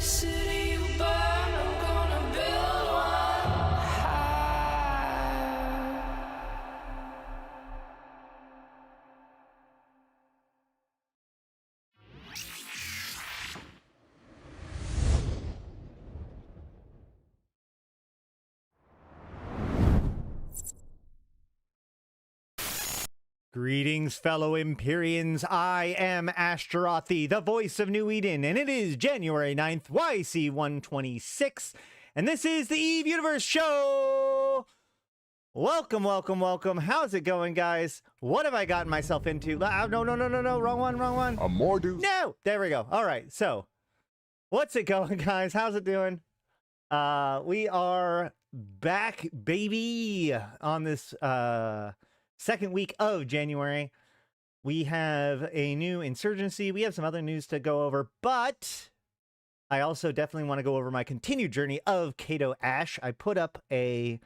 city you burn, I'm gonna build one high. Greetings, fellow Empyreans. I am Ashtarothi, the voice of New Eden, and it is January 9th, YC126, and this is the Eve Universe Show! Welcome, welcome, welcome. How's it going, guys? What have I gotten myself into? No, wrong one. A Mordu. No! There we go. All right, so, what's it going, guys? How's it doing? We are back, baby, on this, second week of January. We have a new insurgency. We have some other news to go over, but I also definitely want to go over my continued journey of Kato Ash. I put up a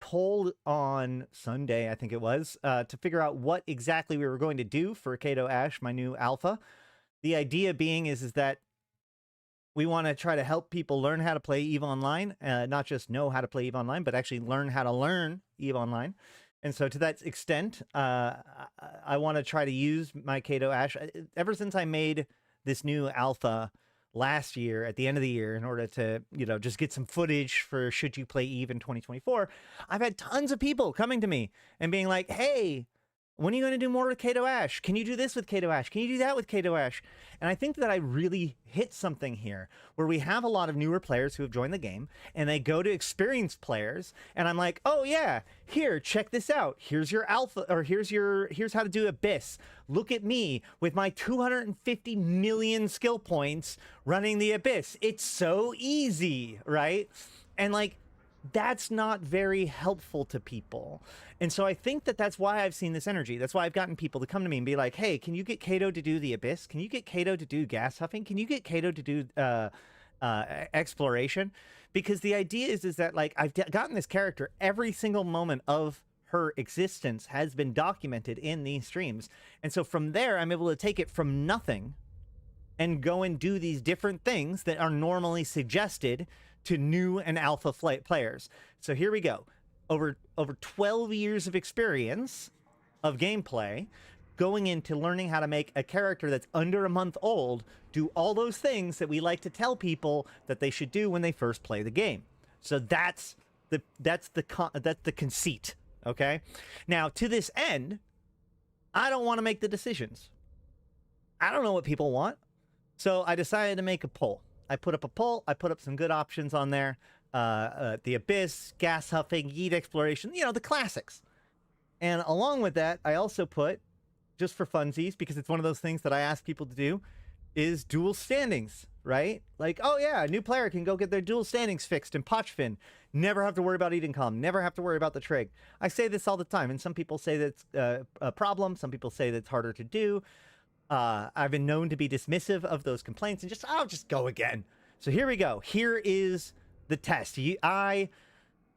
poll on Sunday, I think it was, to figure out what exactly we were going to do for Kato Ash, my new alpha. The idea being is that we want to try to help people learn how to play EVE Online, not just know how to play EVE Online, but actually learn how to learn EVE Online. And so to that extent, I want to try to use my Kato Ash. Ever since I made this new alpha last year, at the end of the year, in order to, just get some footage for Should You Play EVE in 2024, I've had tons of people coming to me and being like, hey, when are you going to do more with Kato Ash? Can you do this with Kato Ash? Can you do that with Kato Ash? And I think that I really hit something here where we have a lot of newer players who have joined the game and they go to experienced players and I'm like, oh yeah, here, check this out. Here's your alpha, or here's how to do Abyss. Look at me with my 250 million skill points running the Abyss. It's so easy, right? And like, that's not very helpful to people. And so I think that that's why I've seen this energy. That's why I've gotten people to come to me and be like, hey, can you get Kato to do the Abyss? Can you get Kato to do gas huffing? Can you get Kato to do exploration? Because the idea is that, like, I've gotten this character, every single moment of her existence has been documented in these streams. And so from there, I'm able to take it from nothing and go and do these different things that are normally suggested to new and alpha players. So here we go. Over 12 years of experience of gameplay, going into learning how to make a character that's under a month old do all those things that we like to tell people that they should do when they first play the game. So that's the conceit, okay? Now, to this end, I don't want to make the decisions. I don't know what people want. So I decided to make a poll. I put up a poll. I put up some good options on there. The Abyss, gas huffing, yeet exploration, the classics. And along with that, I also put, just for funsies, because it's one of those things that I ask people to do, is dual standings, right? Like, oh yeah, a new player can go get their dual standings fixed in Pochven. Never have to worry about Eden Calm. Never have to worry about the trig. I say this all the time, and some people say that's a problem. Some people say that's harder to do. I've been known to be dismissive of those complaints and I'll just go again. So here we go. Here is the test. I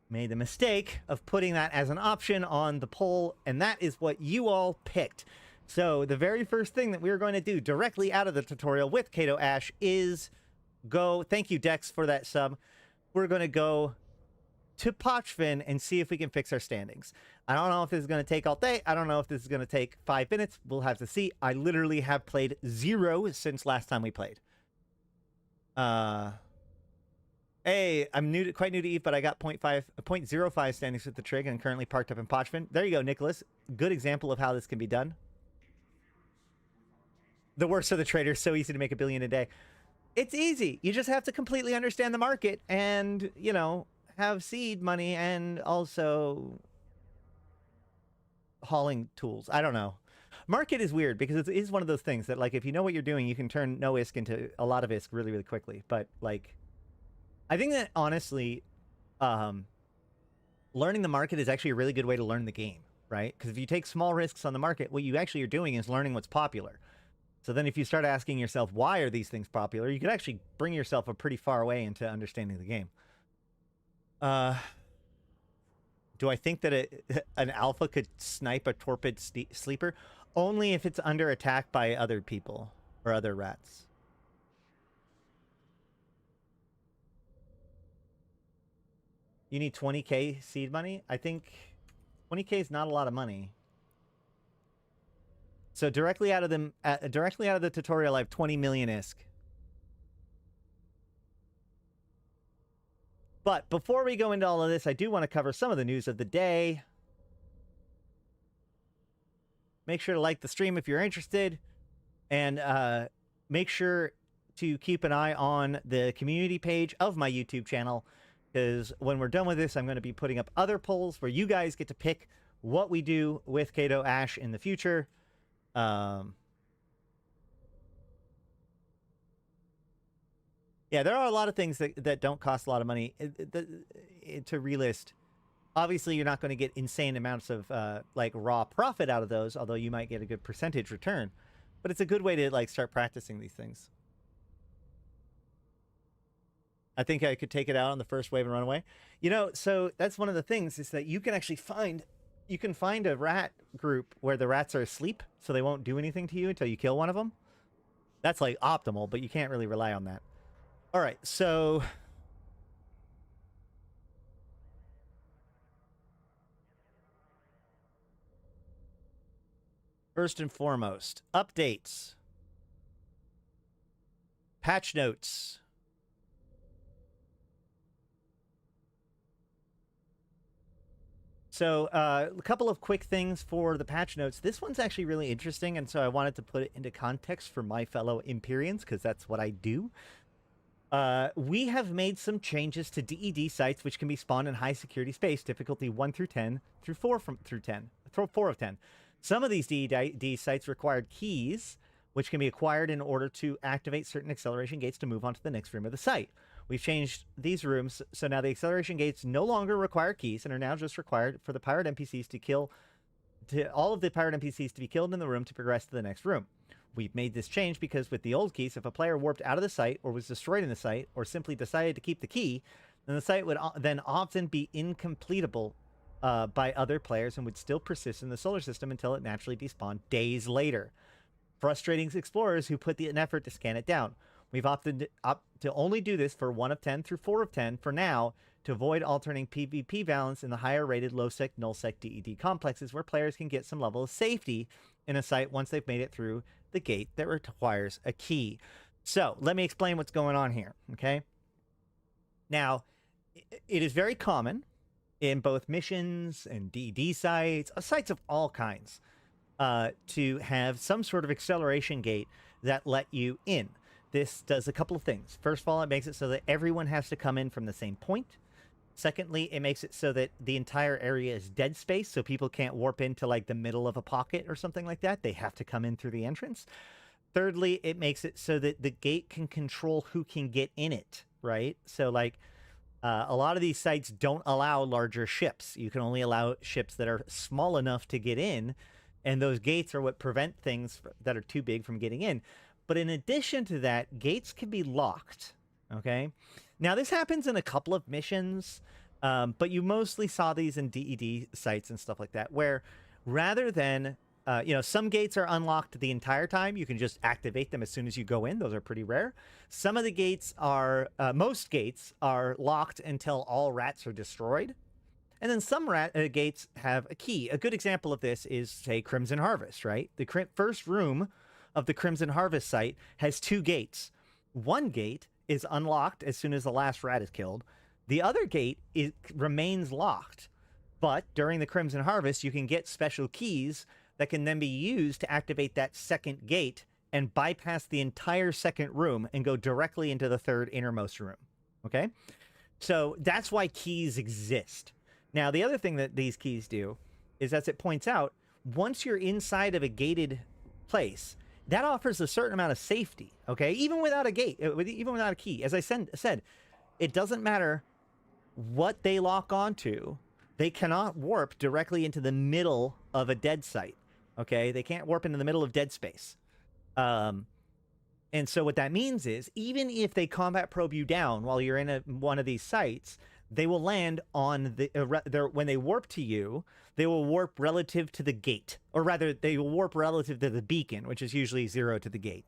made the mistake of putting that as an option on the poll, and that is what you all picked. So the very first thing that we're going to do directly out of the tutorial with Kato Ash is go, thank you Dex for that sub, we're going to go to Pochven and see if we can fix our standings. I don't know if this is going to take all day. I don't know if this is going to take 5 minutes. We'll have to see. I literally have played 0 since last time we played. Hey, I'm quite new to EVE, but I got 0.05 standings with the trig and currently parked up in Pochven. There you go, Nicholas. Good example of how this can be done. The worst of the traders, so easy to make $1 billion a day. It's easy. You just have to completely understand the market and, have seed money and also hauling tools. I don't know. Market is weird because it is one of those things that, like, if you know what you're doing, you can turn no ISK into a lot of ISK really, really quickly. But, like, I think that, honestly, learning the market is actually a really good way to learn the game, right? Because if you take small risks on the market, what you actually are doing is learning what's popular. So then if you start asking yourself, why are these things popular, you can actually bring yourself a pretty far way into understanding the game. Do I think that an alpha could snipe a torpid sleeper? Only if it's under attack by other people or other rats. You need 20k seed money? I think 20k is not a lot of money. So directly out of the tutorial, I have 20 million ISK. But before we go into all of this, I do want to cover some of the news of the day. Make sure to like the stream if you're interested. And make sure to keep an eye on the community page of my YouTube channel. Because when we're done with this, I'm going to be putting up other polls where you guys get to pick what we do with Kato Ash in the future. Yeah, there are a lot of things that don't cost a lot of money to relist. Obviously, you're not going to get insane amounts of like raw profit out of those, although you might get a good percentage return. But it's a good way to like start practicing these things. I think I could take it out on the first wave and run away. You know, so that's one of the things is that you can actually find a rat group where the rats are asleep, so they won't do anything to you until you kill one of them. That's like optimal, but you can't really rely on that. All right, so first and foremost, updates, patch notes. So a couple of quick things for the patch notes. This one's actually really interesting, and so I wanted to put it into context for my fellow Empyreans, because that's what I do. We have made some changes to DED sites, which can be spawned in high security space, difficulty 1 through 10, through 4 of 10. Some of these DED sites required keys, which can be acquired in order to activate certain acceleration gates to move on to the next room of the site. We've changed these rooms, so now the acceleration gates no longer require keys and are now just required for the pirate NPCs all of the pirate NPCs to be killed in the room to progress to the next room. We've made this change because with the old keys, if a player warped out of the site or was destroyed in the site or simply decided to keep the key, then the site would then often be incompletable by other players and would still persist in the solar system until it naturally despawned days later, frustrating explorers who put an effort to scan it down. We've opted to only do this for 1 of 10 through 4 of 10 for now to avoid alternating PvP balance in the higher rated low-sec, null-sec DED complexes where players can get some level of safety in a site once they've made it through the gate that requires a key. So let me explain what's going on here, okay? Now, it is very common in both missions and DED sites, sites of all kinds, to have some sort of acceleration gate that let you in. This does a couple of things. First of all, it makes it so that everyone has to come in from the same point. Secondly, it makes it so that the entire area is dead space, so people can't warp into like the middle of a pocket or something like that. They have to come in through the entrance. Thirdly, it makes it so that the gate can control who can get in it, right? So like a lot of these sites don't allow larger ships. You can only allow ships that are small enough to get in, and those gates are what prevent things that are too big from getting in. But in addition to that, gates can be locked, okay? Now, this happens in a couple of missions, but you mostly saw these in DED sites and stuff like that, where rather than, some gates are unlocked the entire time. You can just activate them as soon as you go in. Those are pretty rare. Some of the gates are, most gates are locked until all rats are destroyed. And then some gates have a key. A good example of this is, say, Crimson Harvest, right? The first room of the Crimson Harvest site has 2 gates. One gate is unlocked as soon as the last rat is killed. The other gate remains locked. But during the Crimson Harvest, you can get special keys that can then be used to activate that second gate and bypass the entire second room and go directly into the third innermost room. Okay? So that's why keys exist. Now, the other thing that these keys do is, as it points out, once you're inside of a gated place, that offers a certain amount of safety, okay? Even without a gate, even without a key. As I said, it doesn't matter what they lock onto. They cannot warp directly into the middle of a dead site, okay? They can't warp into the middle of dead space. And so what that means is, even if they combat probe you down while you're in one of these sites, they will land on when they warp to you, they will warp relative to the gate, or rather they will warp relative to the beacon, which is usually 0 to the gate.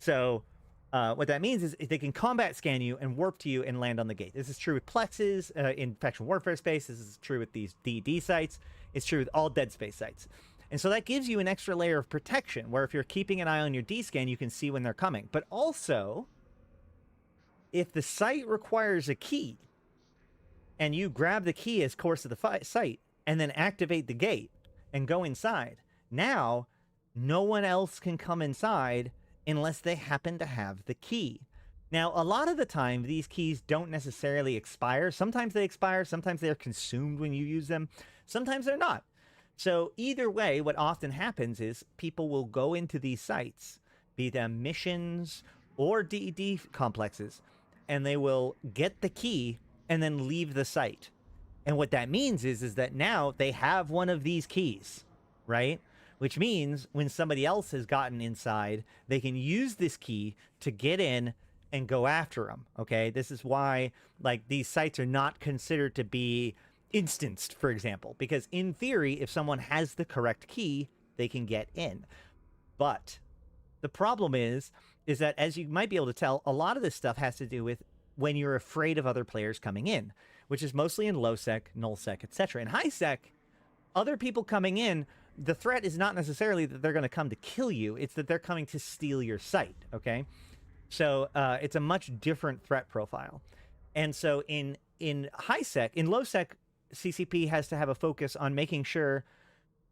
So What that means is they can combat scan you and warp to you and land on the gate. This is true with plexes in faction warfare space. This is true with these DD sites. It's true with all dead space sites. And so that gives you an extra layer of protection, where if you're keeping an eye on your D-scan, you can see when they're coming. But also, if the site requires a key, and you grab the key as course of the site, and then activate the gate and go inside, now no one else can come inside unless they happen to have the key. Now, a lot of the time, these keys don't necessarily expire. Sometimes they expire. Sometimes they're consumed when you use them. Sometimes they're not. So either way, what often happens is people will go into these sites, be them missions or DD complexes, and they will get the key and then leave the site. And what that means is that now they have one of these keys, right? Which means when somebody else has gotten inside, they can use this key to get in and go after them, okay? This is why, like, these sites are not considered to be instanced, for example, because in theory, if someone has the correct key, they can get in. But the problem is that, as you might be able to tell, a lot of this stuff has to do with when you're afraid of other players coming in, which is mostly in low sec, null sec, etc. In high sec, other people coming in, the threat is not necessarily that they're going to come to kill you, it's that they're coming to steal your site, okay? So it's a much different threat profile. And so in high sec, in low sec, CCP has to have a focus on making sure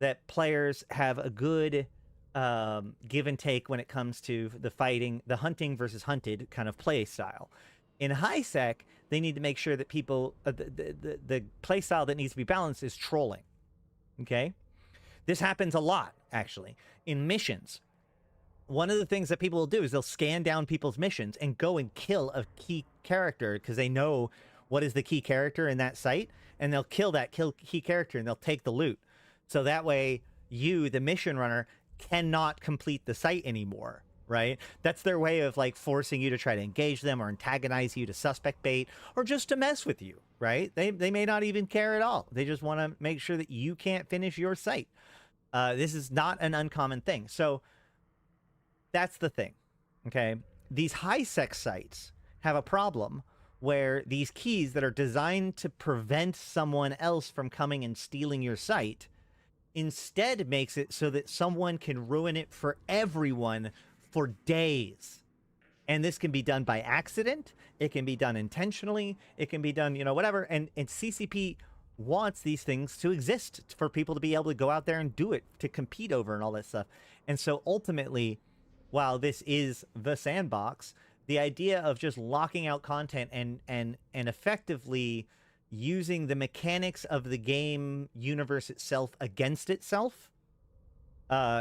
that players have a good give and take when it comes to the fighting, the hunting versus hunted kind of play style. In high sec, they need to make sure that people, the play style that needs to be balanced is trolling. Okay? This happens a lot, actually. In missions, one of the things that people will do is they'll scan down people's missions and go and kill a key character because they know what is the key character in that site, and they'll kill that key character and they'll take the loot. So that way you, the mission runner, cannot complete the site anymore, right? That's their way of like forcing you to try to engage them or antagonize you to suspect bait or just to mess with you, right? They may not even care at all. They just want to make sure that you can't finish your site. This is not an uncommon thing. So that's the thing, okay? These high-sec sites have a problem where these keys that are designed to prevent someone else from coming and stealing your site instead makes it so that someone can ruin it for everyone for days. And this can be done by accident. It can be done intentionally. It can be done, you know, whatever. And CCP wants these things to exist for people to be able to go out there and do it, to compete over and all that stuff. And so ultimately, while this is the sandbox, the idea of just locking out content and effectively using the mechanics of the game universe itself against itself,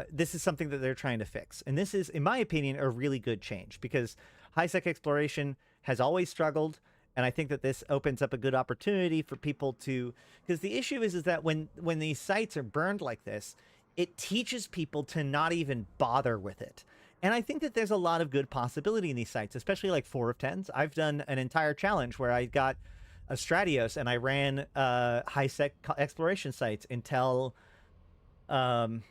this is something that they're trying to fix. And this is, in my opinion, a really good change, because high-sec exploration has always struggled, and I think that this opens up a good opportunity for people to... Because the issue is that when these sites are burned like this, it teaches people to not even bother with it. And I think that there's a lot of good possibility in these sites, especially like 4 of 10s. I've done an entire challenge where I got a Stratios and I ran high-sec exploration sites until I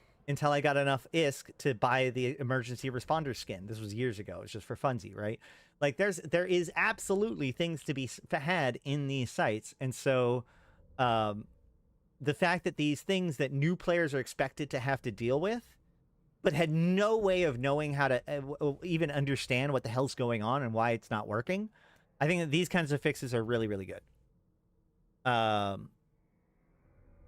got enough ISK to buy the emergency responder skin. This was years ago. It's just for funsy, right? Like there is absolutely things to be had in these sites. And so the fact that these things that new players are expected to have to deal with, but had no way of knowing how to even understand what the hell's going on and why it's not working, I think that these kinds of fixes are really, really good.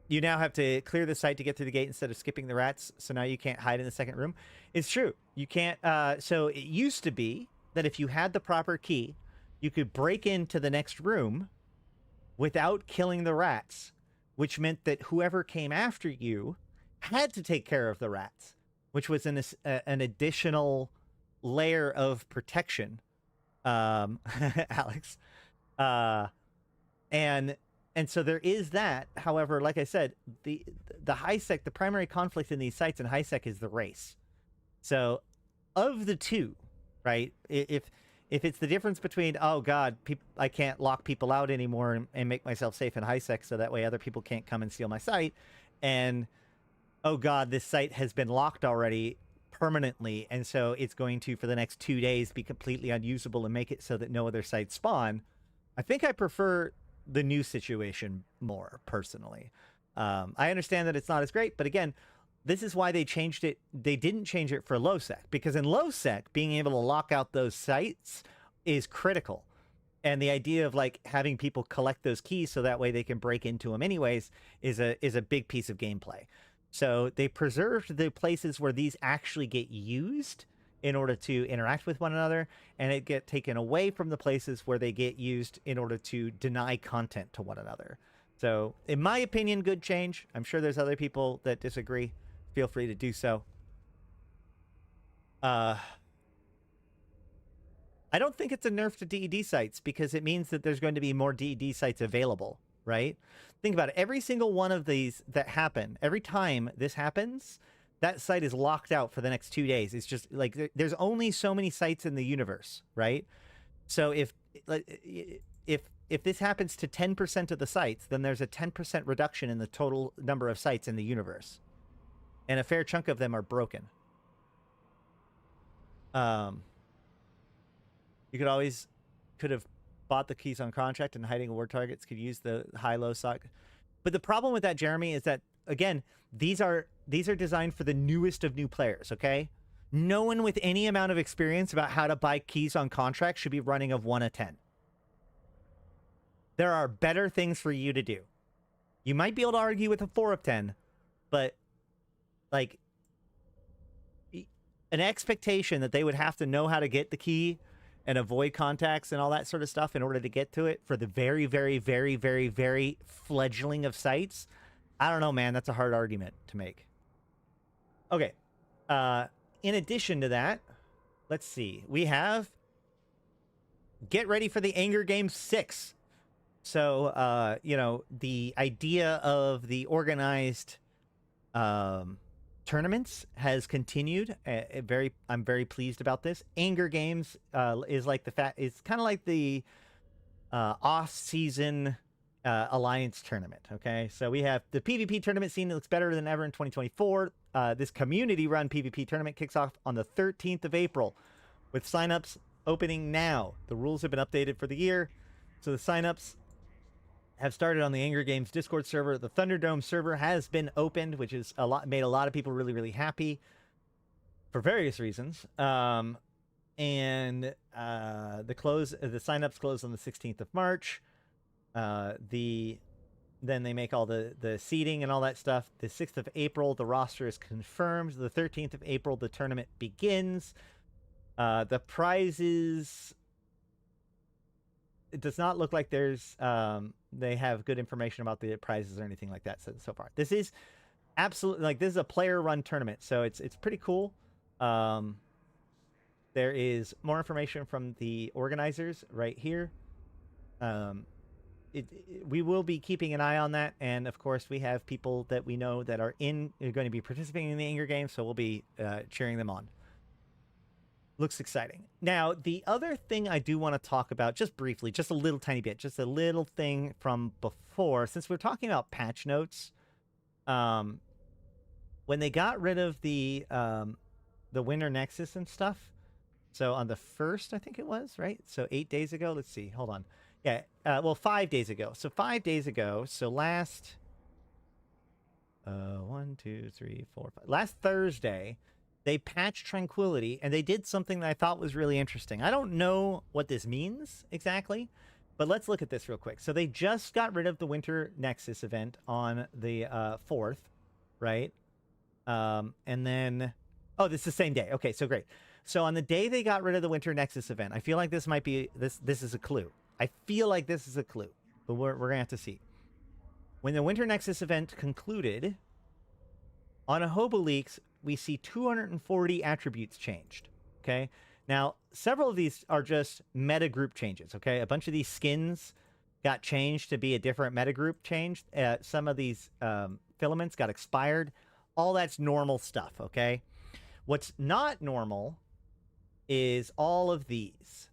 You now have to clear the site to get through the gate instead of skipping the rats, so now you can't hide in the second room. It's true. You can't... so it used to be that if you had the proper key, you could break into the next room without killing the rats, which meant that whoever came after you had to take care of the rats, which was an additional layer of protection, Alex. And so there is that. However, like I said, the high-sec, the primary conflict in these sites in high-sec is the race. So of the two, right, if it's the difference between, oh God, I can't lock people out anymore and make myself safe in high-sec so that way other people can't come and steal my site, and oh God, this site has been locked already, permanently, and so it's going to, for the next 2 days, be completely unusable and make it so that no other sites spawn. I think I prefer the new situation more, personally. I understand that it's not as great, but again, this is why they changed it. They didn't change it for low sec, because in low sec, being able to lock out those sites is critical. And the idea of like having people collect those keys so that way they can break into them anyways is a big piece of gameplay. So they preserved the places where these actually get used in order to interact with one another, and it get taken away from the places where they get used in order to deny content to one another. So in my opinion, good change. I'm sure there's other people that disagree. Feel free to do so. I don't think it's a nerf to DED sites, because it means that there's going to be more DED sites available, right? Think about it. Every single one of these that happen, every time this happens, that site is locked out for the next 2 days. It's just like there's only so many sites in the universe, right? So if this happens to 10% of the sites, then there's a 10% reduction in the total number of sites in the universe. And a fair chunk of them are broken. You could have bought the keys on contract, and hiding award targets could use the high-low sock. But the problem with that, Jeremy, is that, again, these are designed for the newest of new players, okay? No one with any amount of experience about how to buy keys on contract should be running of 1 of 10. There are better things for you to do. You might be able to argue with a 4 of 10, but, like, an expectation that they would have to know how to get the key and avoid contacts and all that sort of stuff in order to get to it for the very, very, very, very, very fledgling of sites, I don't know, man. That's a hard argument to make. Okay. In addition to that, let's see. We have get ready for the Anger Game 6. So, you know, the idea of the organized tournaments has continued. I'm very pleased about this. Anger Games is like it's kind of like the off-season alliance tournament. Okay, so we have the PvP tournament scene that looks better than ever in 2024. This community-run PvP tournament kicks off on the 13th of April, with signups opening now. The rules have been updated for the year, so the signups have started on the Anger Games Discord server. The Thunderdome server has been opened, which is made a lot of people really, really happy for various reasons. And the signups close on the 16th of March. Then they make all the seeding and all that stuff. The 6th of April, the roster is confirmed. The 13th of April, the tournament begins. The prizes, it does not look like there's they have good information about the prizes or anything like that so far. This is absolutely, like, this is a player run tournament, so it's pretty cool. There is more information from the organizers right here. We will be keeping an eye on that, and of course we have people that we know that are going to be participating in the Anger Games, so we'll be cheering them on. Looks exciting. Now, the other thing I do want to talk about, just briefly, just a little tiny bit, just a little thing from before, since we're talking about patch notes, when they got rid of the Winter Nexus and stuff, so on the 1st, I think it was, right? So 8 days ago, let's see, hold on. Yeah, well, 5 days ago. So 5 days ago, so last, 1, 2, 3, 4, 5, last Thursday, they patched Tranquility, and they did something that I thought was really interesting. I don't know what this means exactly, but let's look at this real quick. So they just got rid of the Winter Nexus event on the 4th, right? And then, oh, this is the same day. Okay, so great. So on the day they got rid of the Winter Nexus event, I feel like this might be, this is a clue. I feel like this is a clue, but we're going to have to see. When the Winter Nexus event concluded, on a Hobo Leaks, we see 240 attributes changed, okay? Now, several of these are just meta group changes, okay? A bunch of these skins got changed to be a different meta group change. Some of these filaments got expired. All that's normal stuff, okay? What's not normal is all of these.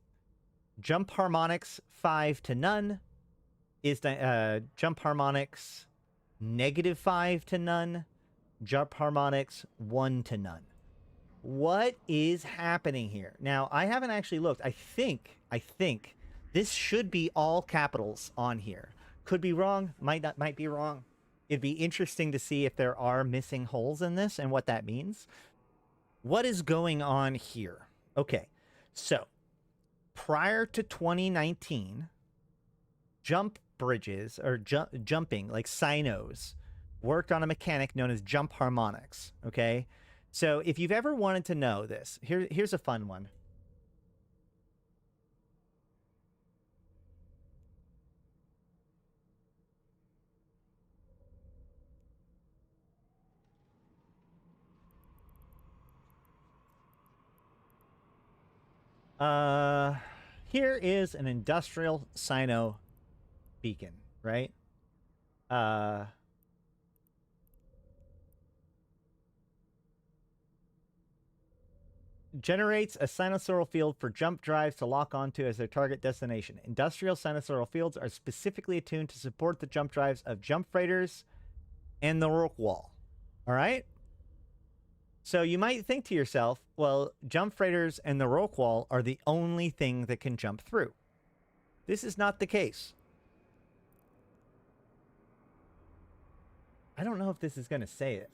Jump harmonics 5 to none is jump harmonics -5 to none. Jump harmonics 1 to none. What is happening here? Now, I haven't actually looked. I think this should be all capitals on here. Could be wrong, might be wrong. It'd be interesting to see if there are missing holes in this and what that means. What is going on here? Okay, so prior to 2019, jump bridges or jumping like sinos worked on a mechanic known as jump harmonics. Okay, so if you've ever wanted to know this, here's a fun one. Here is an industrial sino beacon, right? Generates a sinusoidal field for jump drives to lock onto as their target destination. Industrial sinusoidal fields are specifically attuned to support the jump drives of jump freighters and the RoAch wall. All right? So you might think to yourself, well, jump freighters and the RoAch wall are the only thing that can jump through. This is not the case. I don't know if this is going to say it.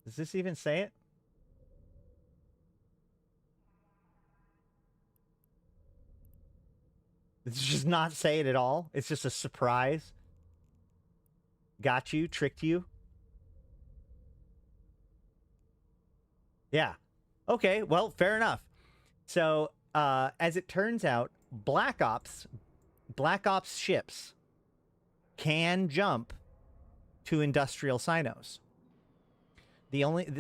Does this even say it? It's just not say it at all. It's just a surprise. Got you, tricked you. Yeah. Okay, well, fair enough. So, as it turns out, Black Ops ships can jump to industrial sinos.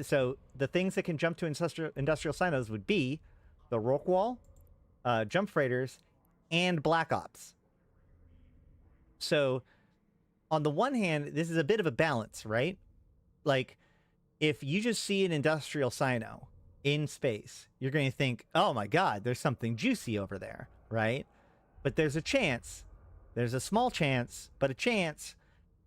So the things that can jump to industrial sinos would be the RoAch wall, jump freighters, and Black Ops. So on the one hand, this is a bit of a balance, right? Like, if you just see an industrial sino in space, you're going to think, oh my God, there's something juicy over there, right? But there's a chance, there's a small chance, but a chance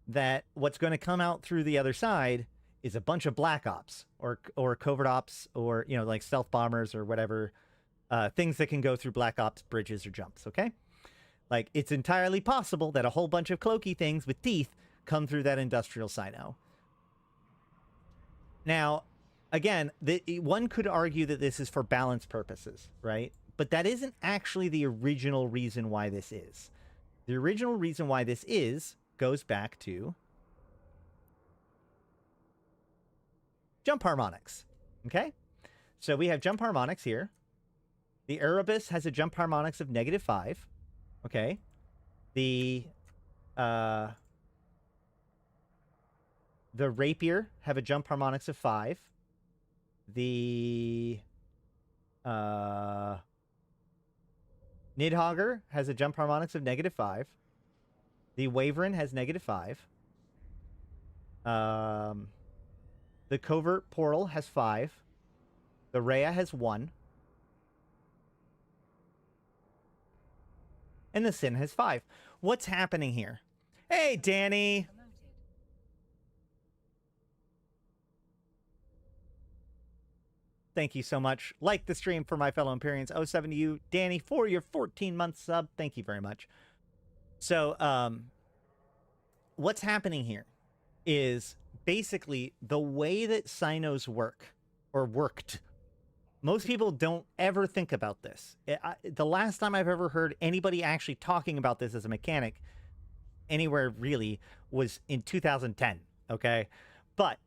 that what's going to come out through the other side is a bunch of Black Ops or covert ops or, you know, like stealth bombers or whatever, things that can go through Black Ops bridges or jumps, okay? Like, it's entirely possible that a whole bunch of cloaky things with teeth come through that industrial sino. Now, again, one could argue that this is for balance purposes, right? But that isn't actually the original reason why this is. The original reason why this goes back to jump harmonics, okay? So we have jump harmonics here. The Erebus has a jump harmonics of -5, okay? The Rapier have a jump harmonics of 5. The Nidhogger has a jump harmonics of -5. The Waverin has -5. The Covert Portal has 5. The Rhea has 1. And the Sin has 5. What's happening here? Hey, Danny! Thank you so much. Like the stream for my fellow Empyreans. 07 to you, Danny, for your 14-month sub. Thank you very much. So, what's happening here is basically the way that sinos work, or worked. Most people don't ever think about this. The last time I've ever heard anybody actually talking about this as a mechanic anywhere really was in 2010, okay? But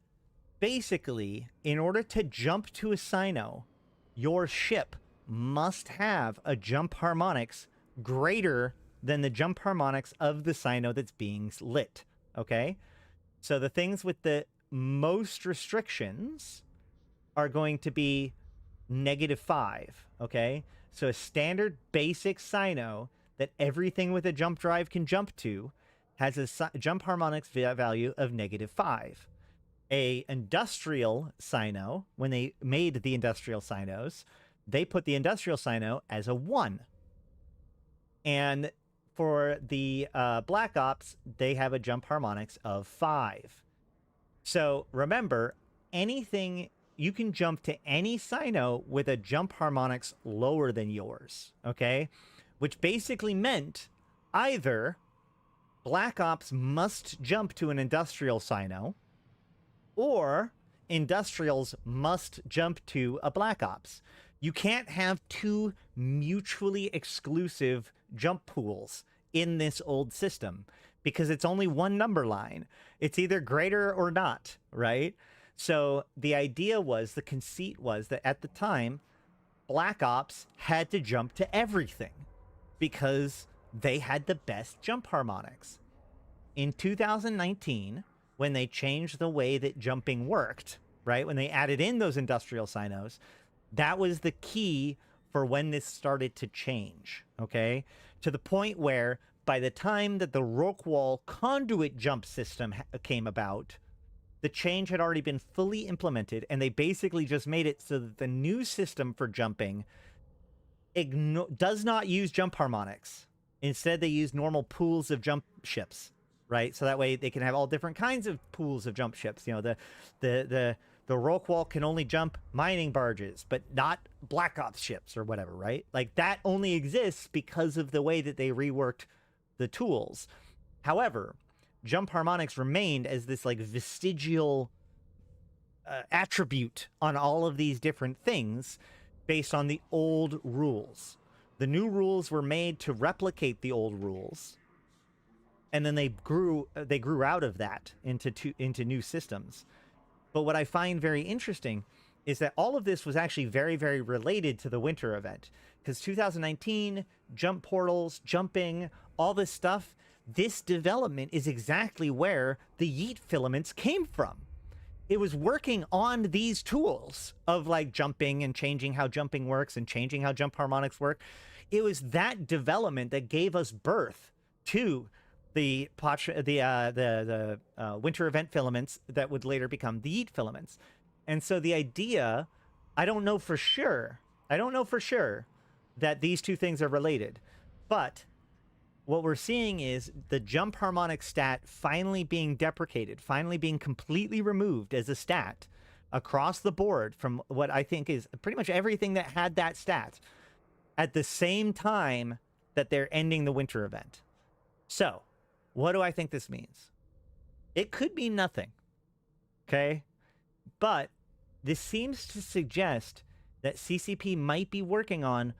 basically, in order to jump to a sino, your ship must have a jump harmonics greater than the jump harmonics of the sino that's being lit, okay? So the things with the most restrictions are going to be -5, okay? So a standard basic sino that everything with a jump drive can jump to has a jump harmonics value of -5. A industrial sino, when they made the industrial sinos, they put the industrial sino as a 1. And for the Black Ops, they have a jump harmonics of 5. So remember, anything you can jump to any Cyno with a jump harmonics lower than yours, okay? Which basically meant either Black Ops must jump to an Industrial Cyno, or Industrials must jump to a Black Ops. You can't have two mutually exclusive jump pools in this old system because it's only one number line. It's either greater or not, right? So the idea was, the conceit was that at the time, Black Ops had to jump to everything because they had the best jump harmonics. In 2019, when they changed the way that jumping worked, right? When they added in those industrial Cynos, that was the key for when this started to change, okay? To the point where by the time that the Rockwall conduit jump system came about, the change had already been fully implemented, and they basically just made it so that the new system for jumping does not use jump harmonics. Instead, they use normal pools of jump ships, right? So that way they can have all different kinds of pools of jump ships. You know, the Rockwall can only jump mining barges, but not Black Ops ships or whatever, right? Like, that only exists because of the way that they reworked the tools. However, jump harmonics remained as this like vestigial attribute on all of these different things based on the old rules. The new rules were made to replicate the old rules, and then they grew out of that into new systems. But what I find very interesting is that all of this was actually very, very related to the winter event, because 2019, jump portals, jumping, all this stuff, this development is exactly where the yeet filaments came from. It was working on these tools of like jumping and changing how jumping works and changing how jump harmonics work. It was that development that gave us birth to the winter event filaments that would later become the yeet filaments. And so the idea, I don't know for sure that these two things are related, but what we're seeing is the jump harmonic stat finally being deprecated, finally being completely removed as a stat across the board from what I think is pretty much everything that had that stat at the same time that they're ending the winter event. So, what do I think this means? It could be nothing, okay? But this seems to suggest that CCP might be working on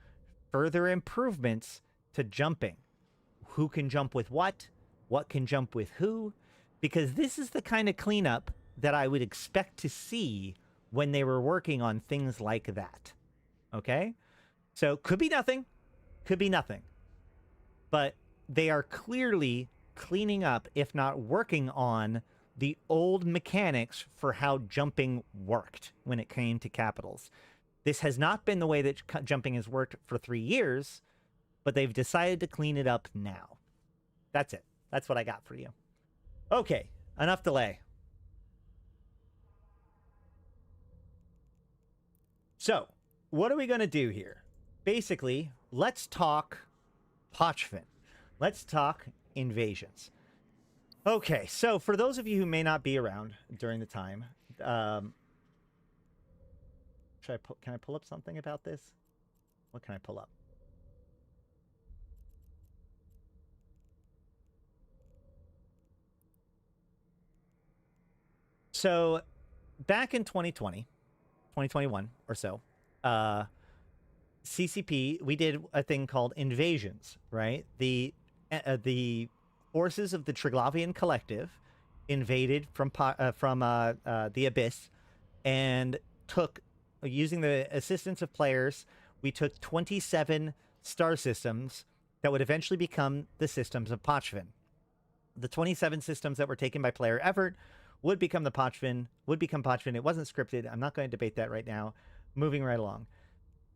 further improvements to jumping. Who can jump with what can jump with who, because this is the kind of cleanup that I would expect to see when they were working on things like that. Okay? So could be nothing, but they are clearly cleaning up, if not working on, the old mechanics for how jumping worked when it came to capitals. This has not been the way that jumping has worked for 3 years, but they've decided to clean it up now. That's it. That's what I got for you. Okay, enough delay. So, what are we going to do here? Basically, let's talk Pochven. Let's talk invasions. Okay, so for those of you who may not be around during the time, can I pull up something about this? What can I pull up? So, back in 2021 or so, CCP, we did a thing called invasions, right? The forces of the Triglavian Collective invaded from the Abyss and took, using the assistance of players, we took 27 star systems that would eventually become the systems of Pochven. The 27 systems that were taken by player effort would become Pochven. It wasn't scripted. I'm not going to debate that right now. Moving right along.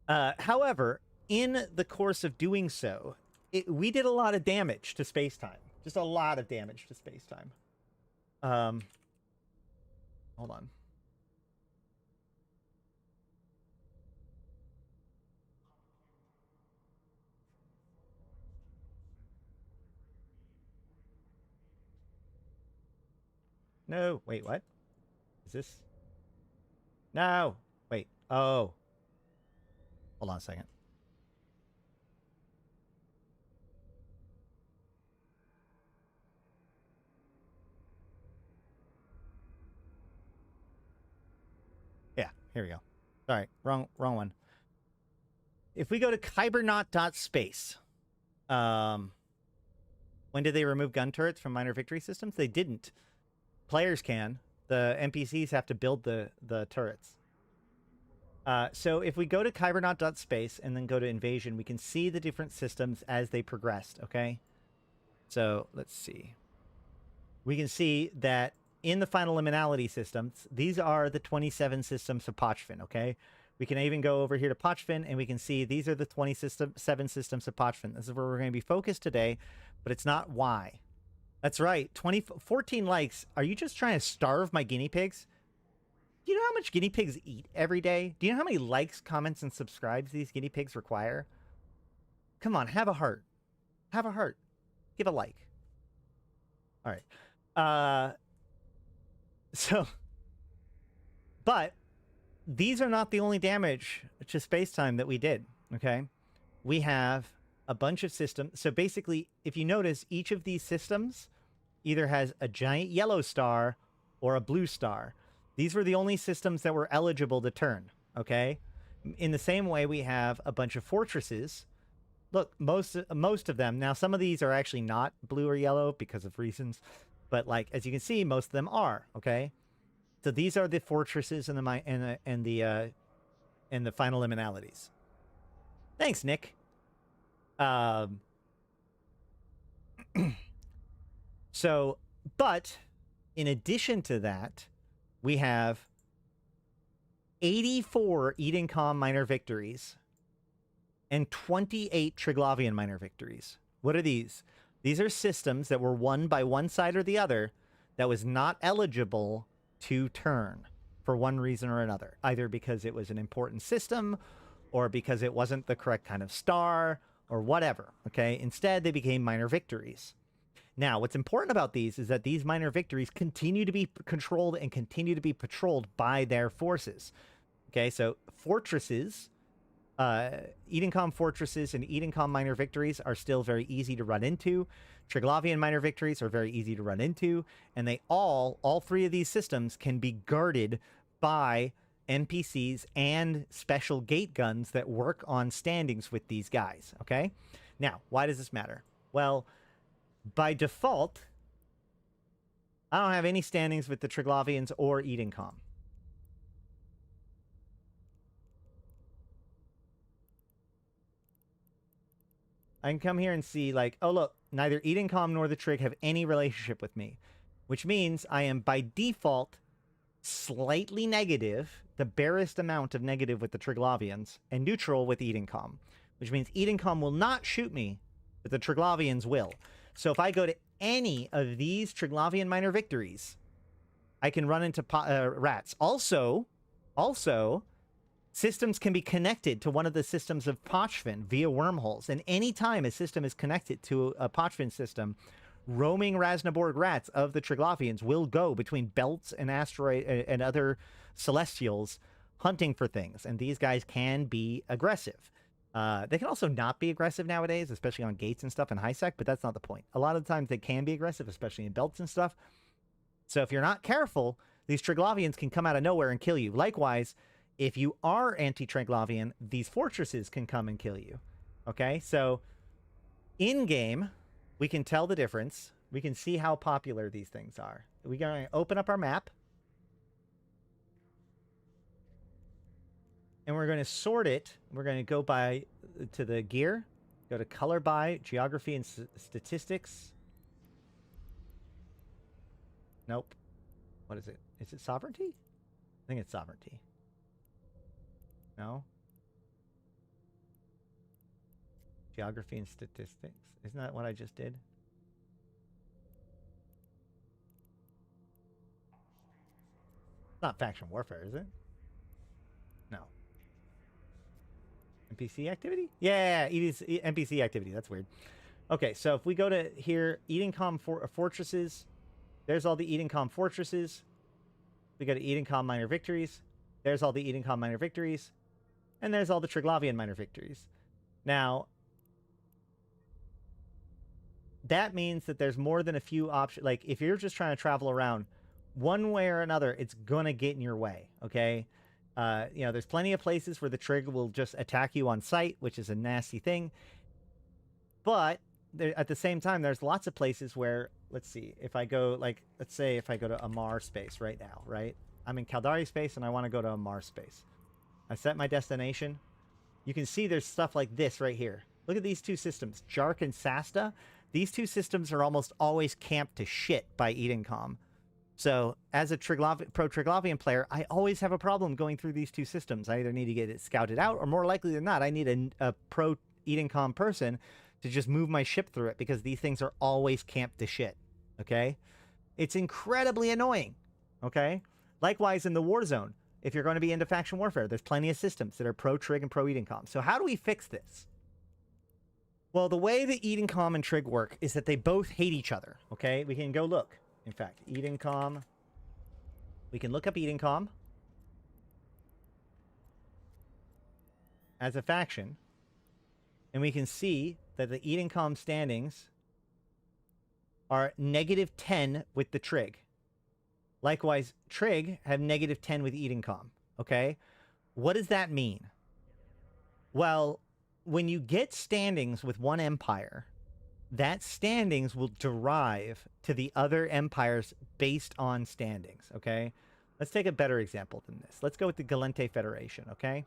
However, in the course of doing so, we did a lot of damage to space-time. Just a lot of damage to space-time. Hold on. No. Wait, what? Is this? No. Wait. Oh. Hold on a second. Yeah, here we go. Sorry, wrong one. If we go to kybernaut.space, when did they remove gun turrets from minor victory systems? They didn't. Players can. The NPCs have to build the turrets. So if we go to kybernaut.space and then go to invasion, we can see the different systems as they progressed, okay? So let's see. We can see that in the final liminality systems, these are the 27 systems of Pochven, okay? We can even go over here to Pochven, and we can see these are the 27 systems of Pochven. This is where we're going to be focused today, but it's not why. That's right, 14 likes. Are you just trying to starve my guinea pigs? Do you know how much guinea pigs eat every day? Do you know how many likes, comments, and subscribes these guinea pigs require? Come on, have a heart. Have a heart. Give a like. All right. But these are not the only damage to space-time that we did, okay? We have a bunch of systems. So basically, if you notice, each of these systems either has a giant yellow star or a blue star. These were the only systems that were eligible to turn, okay? In the same way, we have a bunch of fortresses. Look, most of them. Now, some of these are actually not blue or yellow because of reasons. But, like, as you can see, most of them are, okay? So these are the fortresses and the final liminalities. Thanks, Nick. So, but in addition to that, we have 84 Edencom minor victories and 28 Triglavian minor victories. What are these? These are systems that were won by one side or the other that was not eligible to turn for one reason or another, either because it was an important system or because it wasn't the correct kind of star or whatever, okay? Instead, they became minor victories. Now, what's important about these is that these minor victories continue to be controlled and continue to be patrolled by their forces, okay? So fortresses, Edencom fortresses and Edencom minor victories are still very easy to run into. Triglavian minor victories are very easy to run into, and they all three of these systems can be guarded by NPCs and special gate guns that work on standings with these guys, okay? Now, why does this matter? Well, by default, I don't have any standings with the Triglavians or Edencom. I can come here and see, like, oh, look, neither Edencom nor the Trig have any relationship with me, which means I am, by default, slightly negative, the barest amount of negative with the Triglavians, and neutral with Edencom, which means Edencom will not shoot me, but the Triglavians will. So if I go to any of these Triglavian minor victories, I can run into rats. Also, systems can be connected to one of the systems of Pochven via wormholes. And any time a system is connected to a Pochven system, roaming Raznaborg rats of the Triglavians will go between belts and asteroid and other celestials hunting for things. And these guys can be aggressive. They can also not be aggressive nowadays, especially on gates and stuff in high sec, but that's not the point. A lot of the times they can be aggressive, especially in belts and stuff. So if you're not careful, these Triglavians can come out of nowhere and kill you. Likewise, if you are anti-Triglavian, these fortresses can come and kill you. Okay, so in-game, we can tell the difference. We can see how popular these things are. We're going to open up our map. And we're going to sort it. We're going to go to the gear. Go to color by, geography and statistics. Nope. What is it? Is it sovereignty? I think it's sovereignty. No? Geography and statistics. Isn't that what I just did? It's not faction warfare, is it? No. NPC activity? Yeah, it is NPC activity. That's weird. Okay, so if we go to here, Edencom fortresses, There's all the Edencom fortresses. We go to Edencom minor victories. There's all the Edencom minor victories. And there's all the Triglavian minor victories. Now, that means that there's more than a few options. Like, if you're just trying to travel around, one way or another, it's going to get in your way, okay? You know, there's plenty of places where the Trig will just attack you on sight, which is a nasty thing. But there, at the same time, there's lots of places where, let's see, if I go, like, let's say if I go to Amar space right now, right? I'm in Caldari space and I want to go to Amar space. I set my destination. You can see there's stuff like this right here. Look at these two systems, Jark and Sasta. These two systems are almost always camped to shit by Edencom. So as a pro-Triglavian player, I always have a problem going through these two systems. I either need to get it scouted out, or more likely than not, I need a pro-Edencom person to just move my ship through it, because these things are always camped to shit, okay? It's incredibly annoying, okay? Likewise, in the war zone, if you're going to be into faction warfare, there's plenty of systems that are pro-Trig and pro-Edencom. So how do we fix this? Well, the way that Edencom and Trig work is that they both hate each other, okay? We can go look. In fact, Edencom, we can look up Edencom as a faction, and we can see that the Edencom standings are -10 with the Trig. Likewise, Trig have -10 with Edencom, okay? What does that mean? Well, when you get standings with one empire, that standings will derive to the other empires based on standings, okay? Let's take a better example than this. Let's go with the Gallente Federation, okay?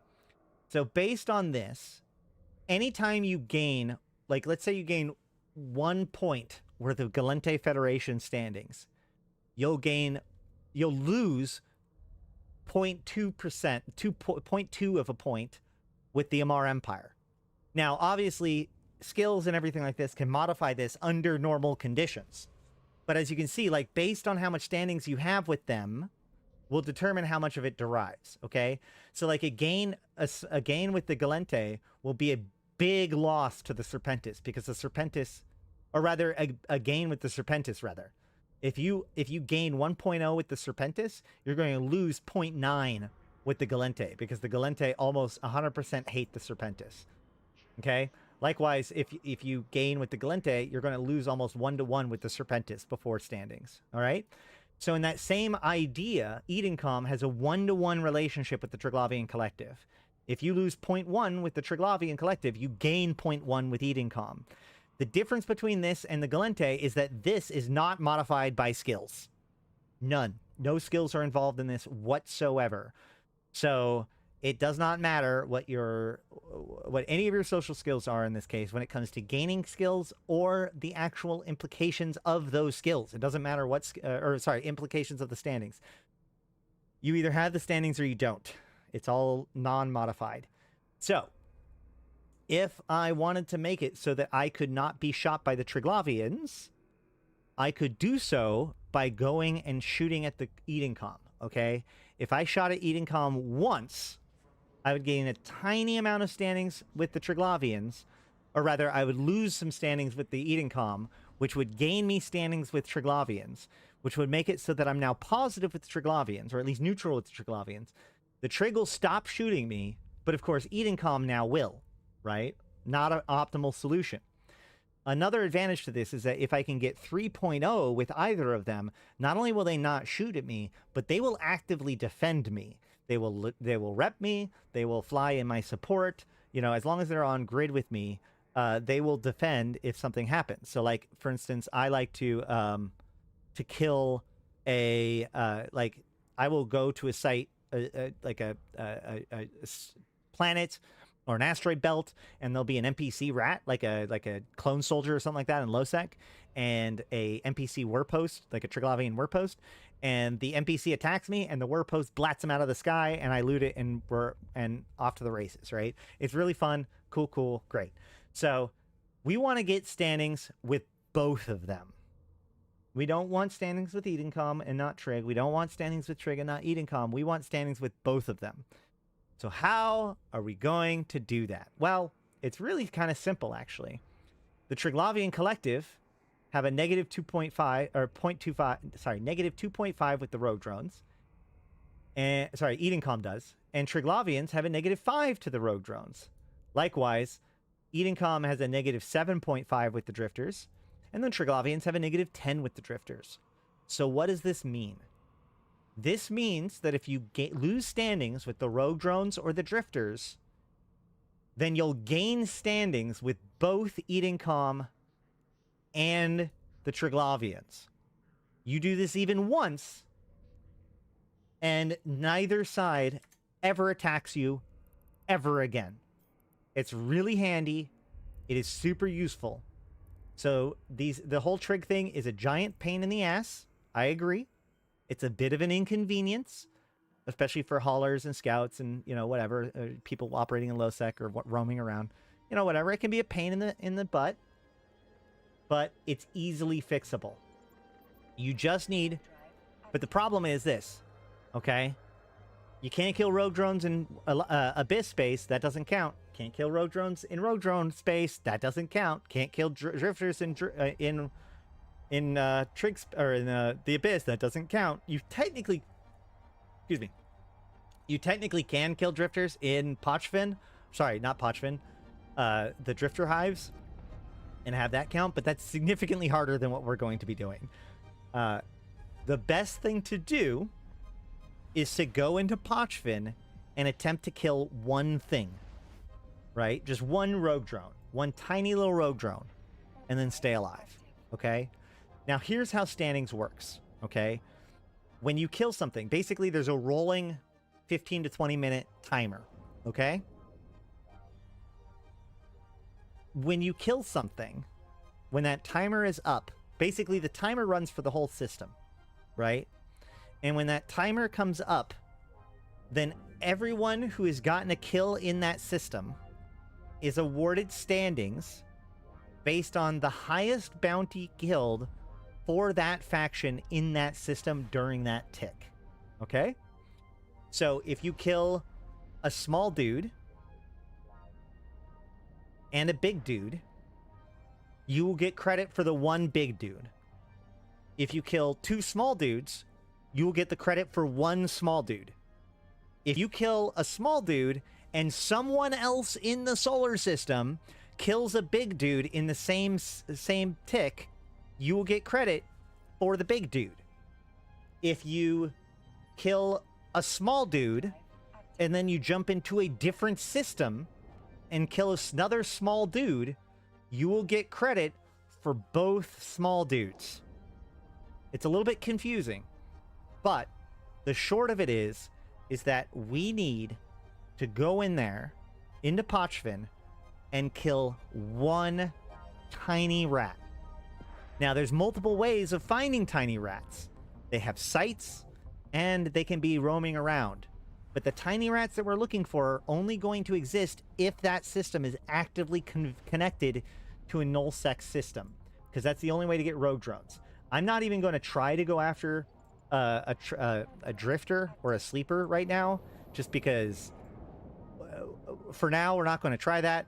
So based on this, anytime you gain, like, let's say you gain 1 point worth of Gallente Federation standings, you'll lose 0.2%, 0.2 of a point with the Amar Empire. Now, obviously, skills and everything like this can modify this under normal conditions. But as you can see, like, based on how much standings you have with them will determine how much of it derives, okay? So, like, a gain with the Gallente will be a big loss to the Serpentis, because the Serpentis, or rather, a gain with the Serpentis, rather. If you gain 1.0 with the Serpentis, you're going to lose 0.9 with the Gallente, because the Gallente almost 100% hate the Serpentis, okay? Likewise, if you gain with the Gallente, you're going to lose almost 1-to-1 with the Serpentis before standings, all right? So in that same idea, Edencom has a 1-to-1 relationship with the Triglavian Collective. If you lose 0.1 with the Triglavian Collective, you gain 0.1 with Edencom. The difference between this and the Gallente is that this is not modified by skills. None. No skills are involved in this whatsoever. So it does not matter what any of your social skills are in this case when it comes to gaining skills or the actual implications of those skills. It doesn't matter implications of the standings. You either have the standings or you don't. It's all non-modified. So if I wanted to make it so that I could not be shot by the Triglavians, I could do so by going and shooting at the Edencom, okay? If I shot at Edencom once, I would gain a tiny amount of standings with the Triglavians, or rather, I would lose some standings with the Edencom, which would gain me standings with Triglavians, which would make it so that I'm now positive with the Triglavians, or at least neutral with the Triglavians. The Trig will stop shooting me, but of course, Edencom now will, right? Not an optimal solution. Another advantage to this is that if I can get 3.0 with either of them, not only will they not shoot at me, but they will actively defend me. They will rep me. They will fly in my support. You know, as long as they're on grid with me, they will defend if something happens. So, like, for instance, I like to kill a I will go to a site like a planet or an asteroid belt, and there'll be an NPC rat, like a clone soldier or something like that in Losec, and a NPC warpost, like a Triglavian warpost, and the NPC attacks me, and the warpost blats him out of the sky, and I loot it, and we're off to the races, right? It's really fun, cool, great. So we want to get standings with both of them. We don't want standings with Edencom and not Trig. We don't want standings with Trig and not Edencom. We want standings with both of them. So how are we going to do that? Well, it's really kind of simple, actually. The Triglavian Collective have a negative 2.5 or 0.25. Sorry, negative 2.5 with the rogue drones. And sorry, Edencom does. And Triglavians have a negative 5 to the rogue drones. Likewise, Edencom has a negative 7.5 with the drifters. And then Triglavians have a negative 10 with the drifters. So what does this mean? This means that if you lose standings with the rogue drones or the drifters, then you'll gain standings with both Edencom and the Triglavians. You do this even once, and neither side ever attacks you ever again. It's really handy. It is super useful. So the whole trig thing is a giant pain in the ass. I agree. It's a bit of an inconvenience, especially for haulers and scouts and, you know, whatever, people operating in low sec or roaming around, you know, whatever. It can be a pain in the butt, but it's easily fixable. You just need, but the problem is this, okay? You can't kill rogue drones in Abyss space. That doesn't count. Can't kill rogue drones in rogue drone space. That doesn't count. Can't kill drifters in Trigs or in the Abyss. That doesn't count. You technically, excuse me, you technically can kill drifters in Pochven. Sorry, not Pochven. The drifter hives, and have that count. But that's significantly harder than what we're going to be doing. The best thing to do is to go into Pochven and attempt to kill one thing, right? Just one rogue drone, one tiny little rogue drone, and then stay alive, okay? Now, here's how standings works, okay? When you kill something, basically there's a rolling 15 to 20 minute timer, okay? When you kill something, when that timer is up, basically the timer runs for the whole system, right? And when that timer comes up, then everyone who has gotten a kill in that system is awarded standings based on the highest bounty killed for that faction in that system during that tick. Okay? So if you kill a small dude and a big dude, you will get credit for the one big dude. If you kill two small dudes, you will get the credit for one small dude. If you kill a small dude and someone else in the solar system kills a big dude in the same tick, you will get credit for the big dude. If you kill a small dude and then you jump into a different system and kill another small dude, you will get credit for both small dudes. It's a little bit confusing, but the short of it is that we need to go in there into Pochven and kill one tiny rat. Now, there's multiple ways of finding tiny rats. They have sights, and they can be roaming around. But the tiny rats that we're looking for are only going to exist if that system is actively connected to a null-sec system, because that's the only way to get rogue drones. I'm not even going to try to go after a drifter or a sleeper right now, just because for now we're not going to try that.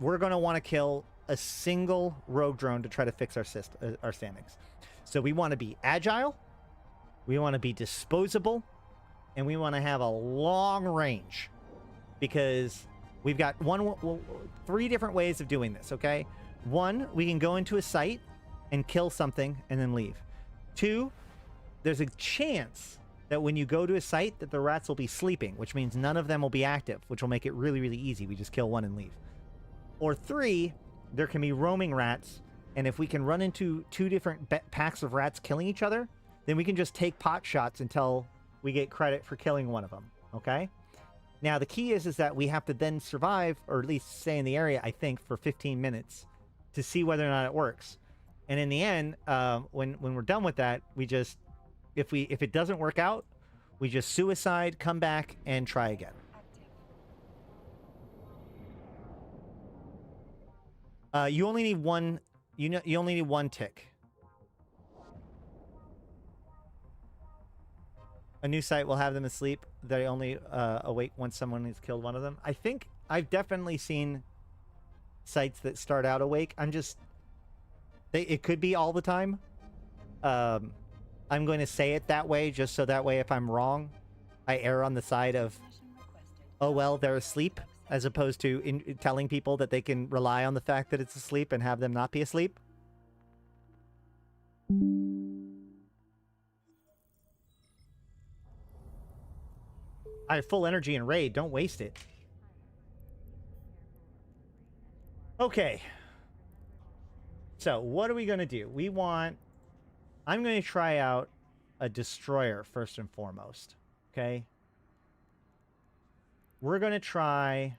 We're going to want to kill a single rogue drone to try to fix our standings. So we want to be agile, we want to be disposable, and we want to have a long range, because we've got three different ways of doing this, okay? One, we can go into a site and kill something and then leave. Two, there's a chance that when you go to a site that the rats will be sleeping, which means none of them will be active, which will make it really, really easy. We just kill one and leave. Or three, there can be roaming rats, and if we can run into two different packs of rats killing each other, then we can just take pot shots until we get credit for killing one of them, okay? Now, the key is that we have to then survive, or at least stay in the area, I think, for 15 minutes to see whether or not it works. And in the end, when we're done with that, we just, if it doesn't work out, we just suicide, come back, and try again. You only need one. You only need one tick. A new site will have them asleep. They only awake once someone has killed one of them. I think I've definitely seen sites that start out awake. I'm just... it could be all the time. I'm going to say it that way, just so that way if I'm wrong, I err on the side of, oh, well, they're asleep, as opposed to telling people that they can rely on the fact that it's asleep and have them not be asleep. I have full energy in raid. Don't waste it. Okay. So, what are we going to do? We want... I'm going to try out a destroyer first and foremost. Okay? We're going to try...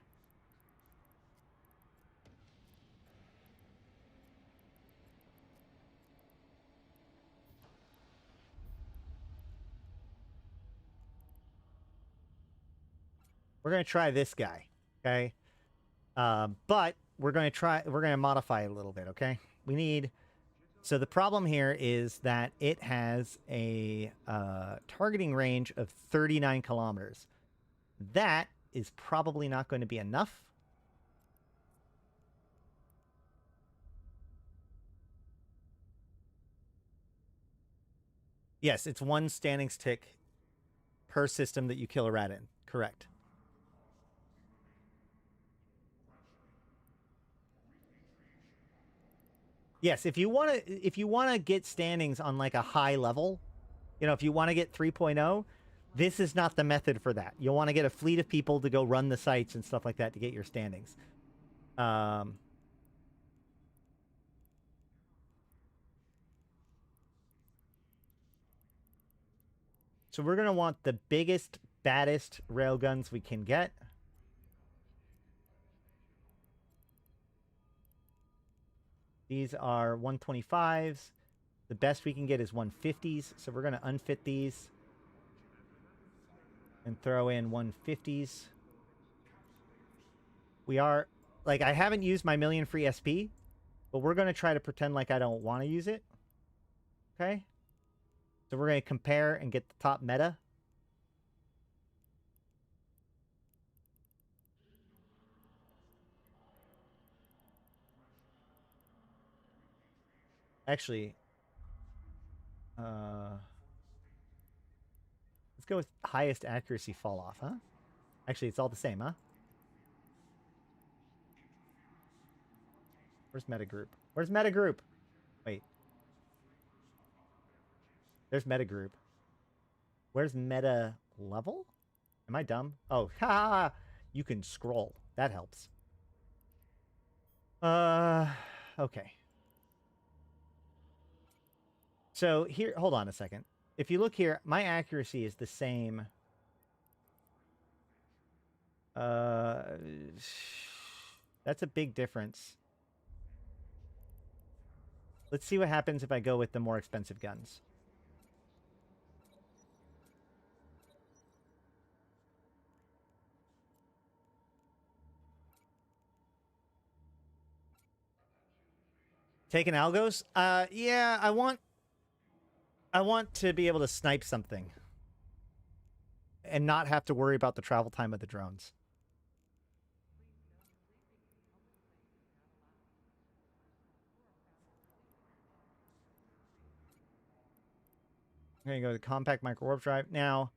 We're going to try this guy. Okay? But we're going to modify it a little bit, okay? We need... So the problem here is that it has a targeting range of 39 kilometers. That is probably not going to be enough. Yes, it's one standing stick per system that you kill a rat in. Correct. Yes, if you want to get standings on like a high level, you know, if you want to get 3.0, this is not the method for that. You'll want to get a fleet of people to go run the sites and stuff like that to get your standings. So we're going to want the biggest, baddest railguns we can get. These are 125s. The best we can get is 150s. So we're going to unfit these and throw in 150s. We are, like, I haven't used my million free SP, but we're going to try to pretend like I don't want to use it. Okay? So we're going to compare and get the top meta. Actually, let's go with highest accuracy fall off, huh? Actually, it's all the same, huh? Where's metagroup? Where's metagroup? Wait. There's metagroup. Where's meta level? Am I dumb? Oh, ha! You can scroll. That helps. Okay. So here, hold on a second. If you look here, my accuracy is the same. That's a big difference. Let's see what happens if I go with the more expensive guns. Taking algos? Yeah, I want to be able to snipe something and not have to worry about the travel time of the drones. I'm going to go to the compact micro warp drive. Now,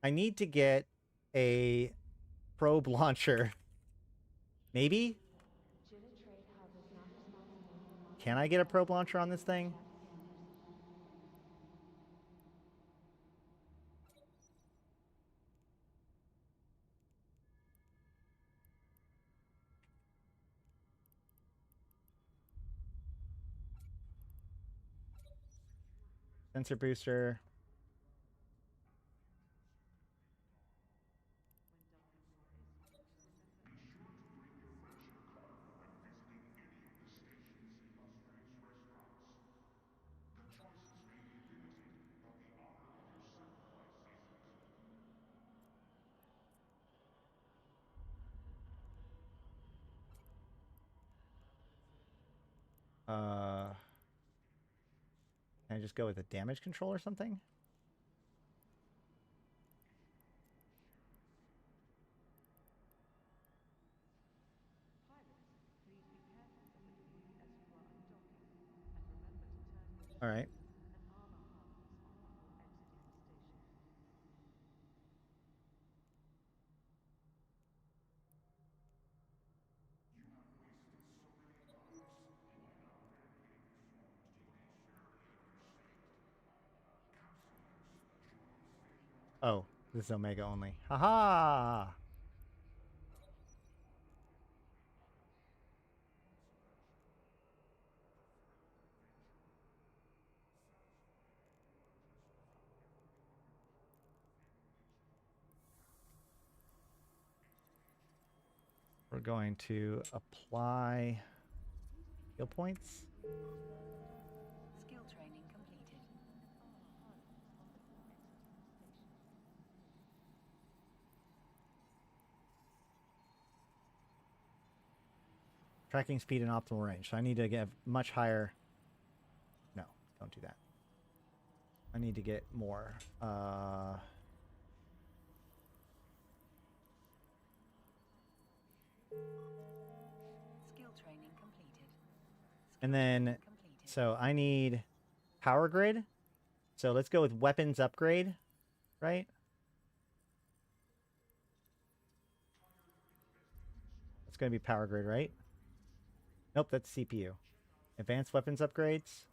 I need to get a probe launcher. Maybe? Can I get a probe launcher on this thing? Sensor booster. Can I just go with a damage control or something? All right. Oh, this is Omega only. Haha! We're going to apply skill points. Skill training completed. Tracking speed and optimal range. So I need to get much higher. No, don't do that. I need to get more. Skill training completed. And then, Completed. so I need power grid. So let's go with weapons upgrade, right? It's going to be power grid, right? Nope, that's CPU. Advanced weapons upgrades.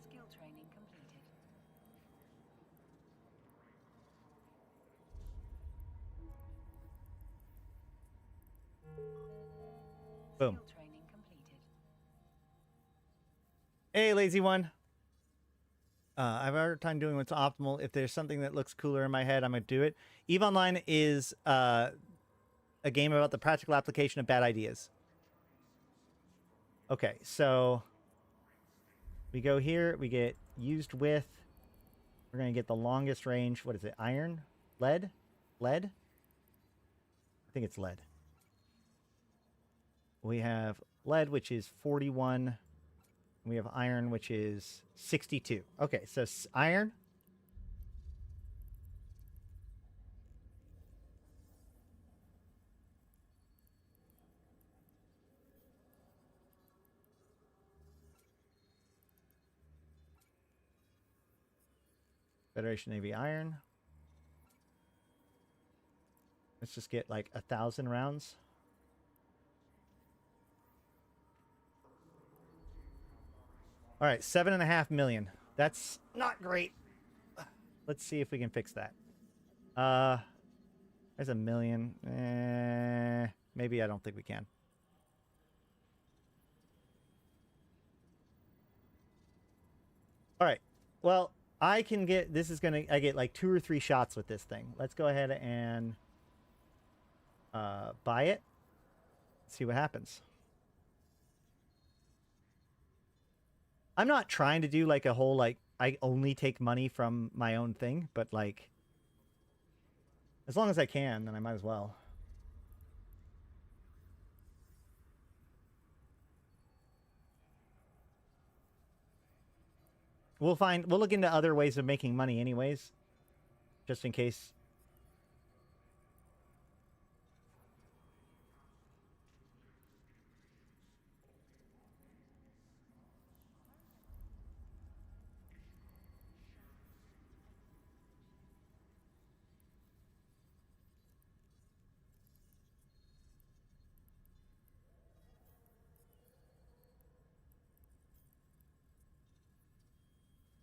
Skill training completed. Boom. Skill training completed. Hey, lazy one. I have a hard time doing what's optimal. If there's something that looks cooler in my head, I'm going to do it. EVE Online is a game about the practical application of bad ideas. Okay, so we go here. We get used with. We're going to get the longest range. What is it? Iron? Lead? Lead? I think it's lead. We have lead, which is 41. We have iron, which is 62. Okay, so iron. Federation Navy iron. Let's just get like 1,000 rounds. All right, 7.5 million. That's not great. Let's see if we can fix that. There's a million. Maybe I don't think we can. All right. Well, I can get, this is going to, I get like 2 or 3 shots with this thing. Let's go ahead and buy it. See what happens. I'm not trying to do like a whole, like, I only take money from my own thing, but like, as long as I can, then I might as well. We'll look into other ways of making money anyways, just in case.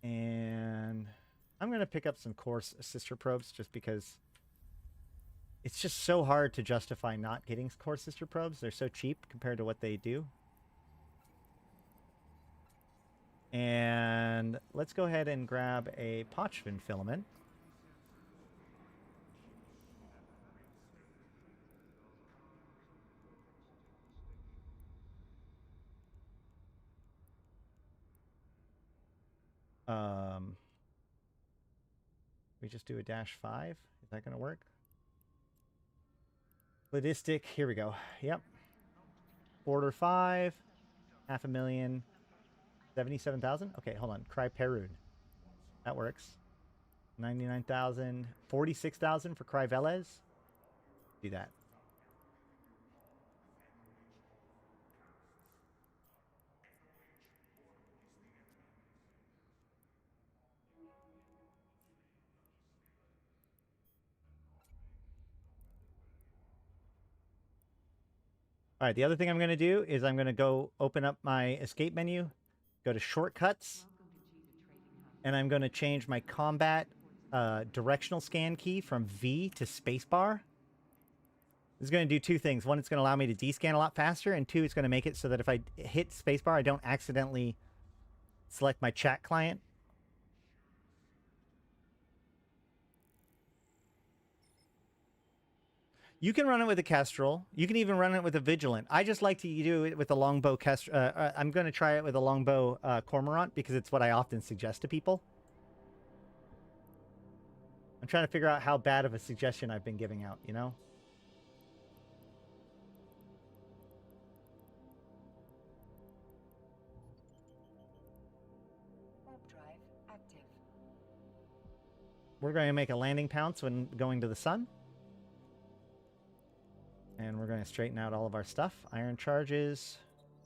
And I'm going to pick up some core sister probes just because it's just so hard to justify not getting core sister probes. They're so cheap compared to what they do. And let's go ahead and grab a Pochven filament. We just do a -5. Is that going to work? Gladistic. Here we go. Yep. Border 5. 500,000. 77,000. Okay, hold on. Cry Perun. That works. $99,000. $46,000 for Kryveles. Do that. All right, the other thing I'm going to do is I'm going to go open up my escape menu, go to shortcuts, and I'm going to change my combat directional scan key from V to spacebar. This is going to do two things. One, it's going to allow me to descan a lot faster, and two, it's going to make it so that if I hit spacebar, I don't accidentally select my chat client. You can run it with a Kestrel. You can even run it with a Vigilant. I just like to do it with a longbow Kestrel. I'm going to try it with a longbow Cormorant because it's what I often suggest to people. I'm trying to figure out how bad of a suggestion I've been giving out, you know? Warp drive active. We're going to make a landing pounce when going to the sun. And we're going to straighten out all of our stuff. Iron charges,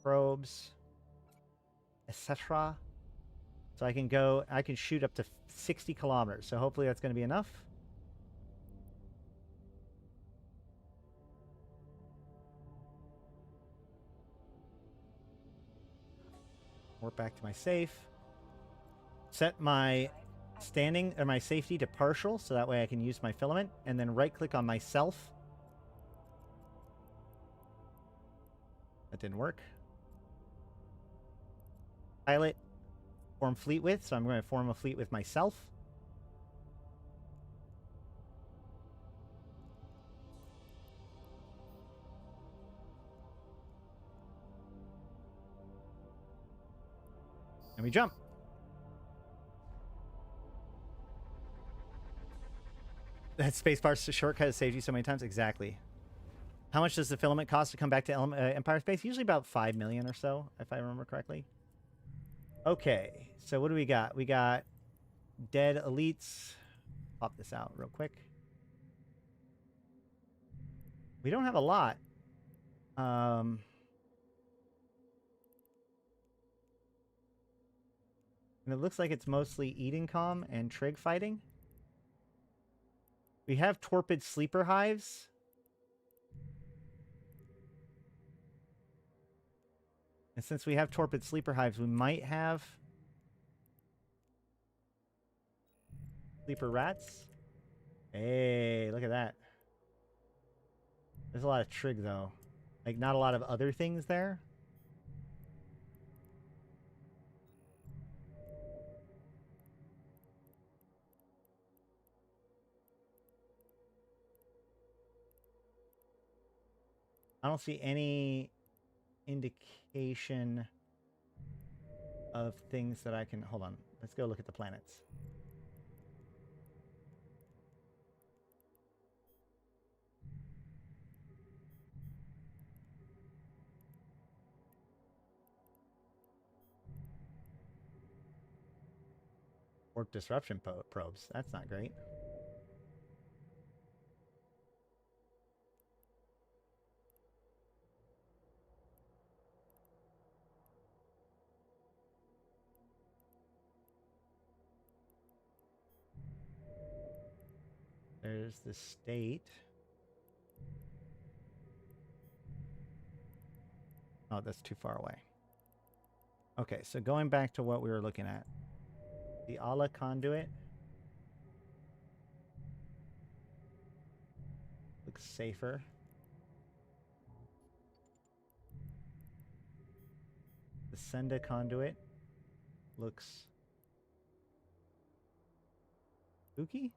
probes, etc. So I can shoot up to 60 kilometers. So hopefully that's going to be enough. Warp back to my safe. Set my standing or my safety to partial, so that way I can use my filament. And then right click on myself. That didn't work. Pilot, form fleet with, so I'm going to form a fleet with myself. And we jump. That spacebar shortcut has saved you so many times. Exactly. How much does the filament cost to come back to Empire Space? Usually about 5 million or so, if I remember correctly. Okay, so what do we got? We got dead elites. Pop this out real quick. We don't have a lot. And it looks like it's mostly Edencom and Trig fighting. We have torpid sleeper hives. And since we have torpid sleeper hives, we might have sleeper rats. Hey, look at that. There's a lot of trig, though. Like, not a lot of other things there. I don't see any indication of things that I can... Hold on. Let's go look at the planets. Warp disruption probes. That's not great. There's the state. Oh, that's too far away. Okay, so going back to what we were looking at. The Ala conduit. Looks safer. The Senda conduit looks spooky.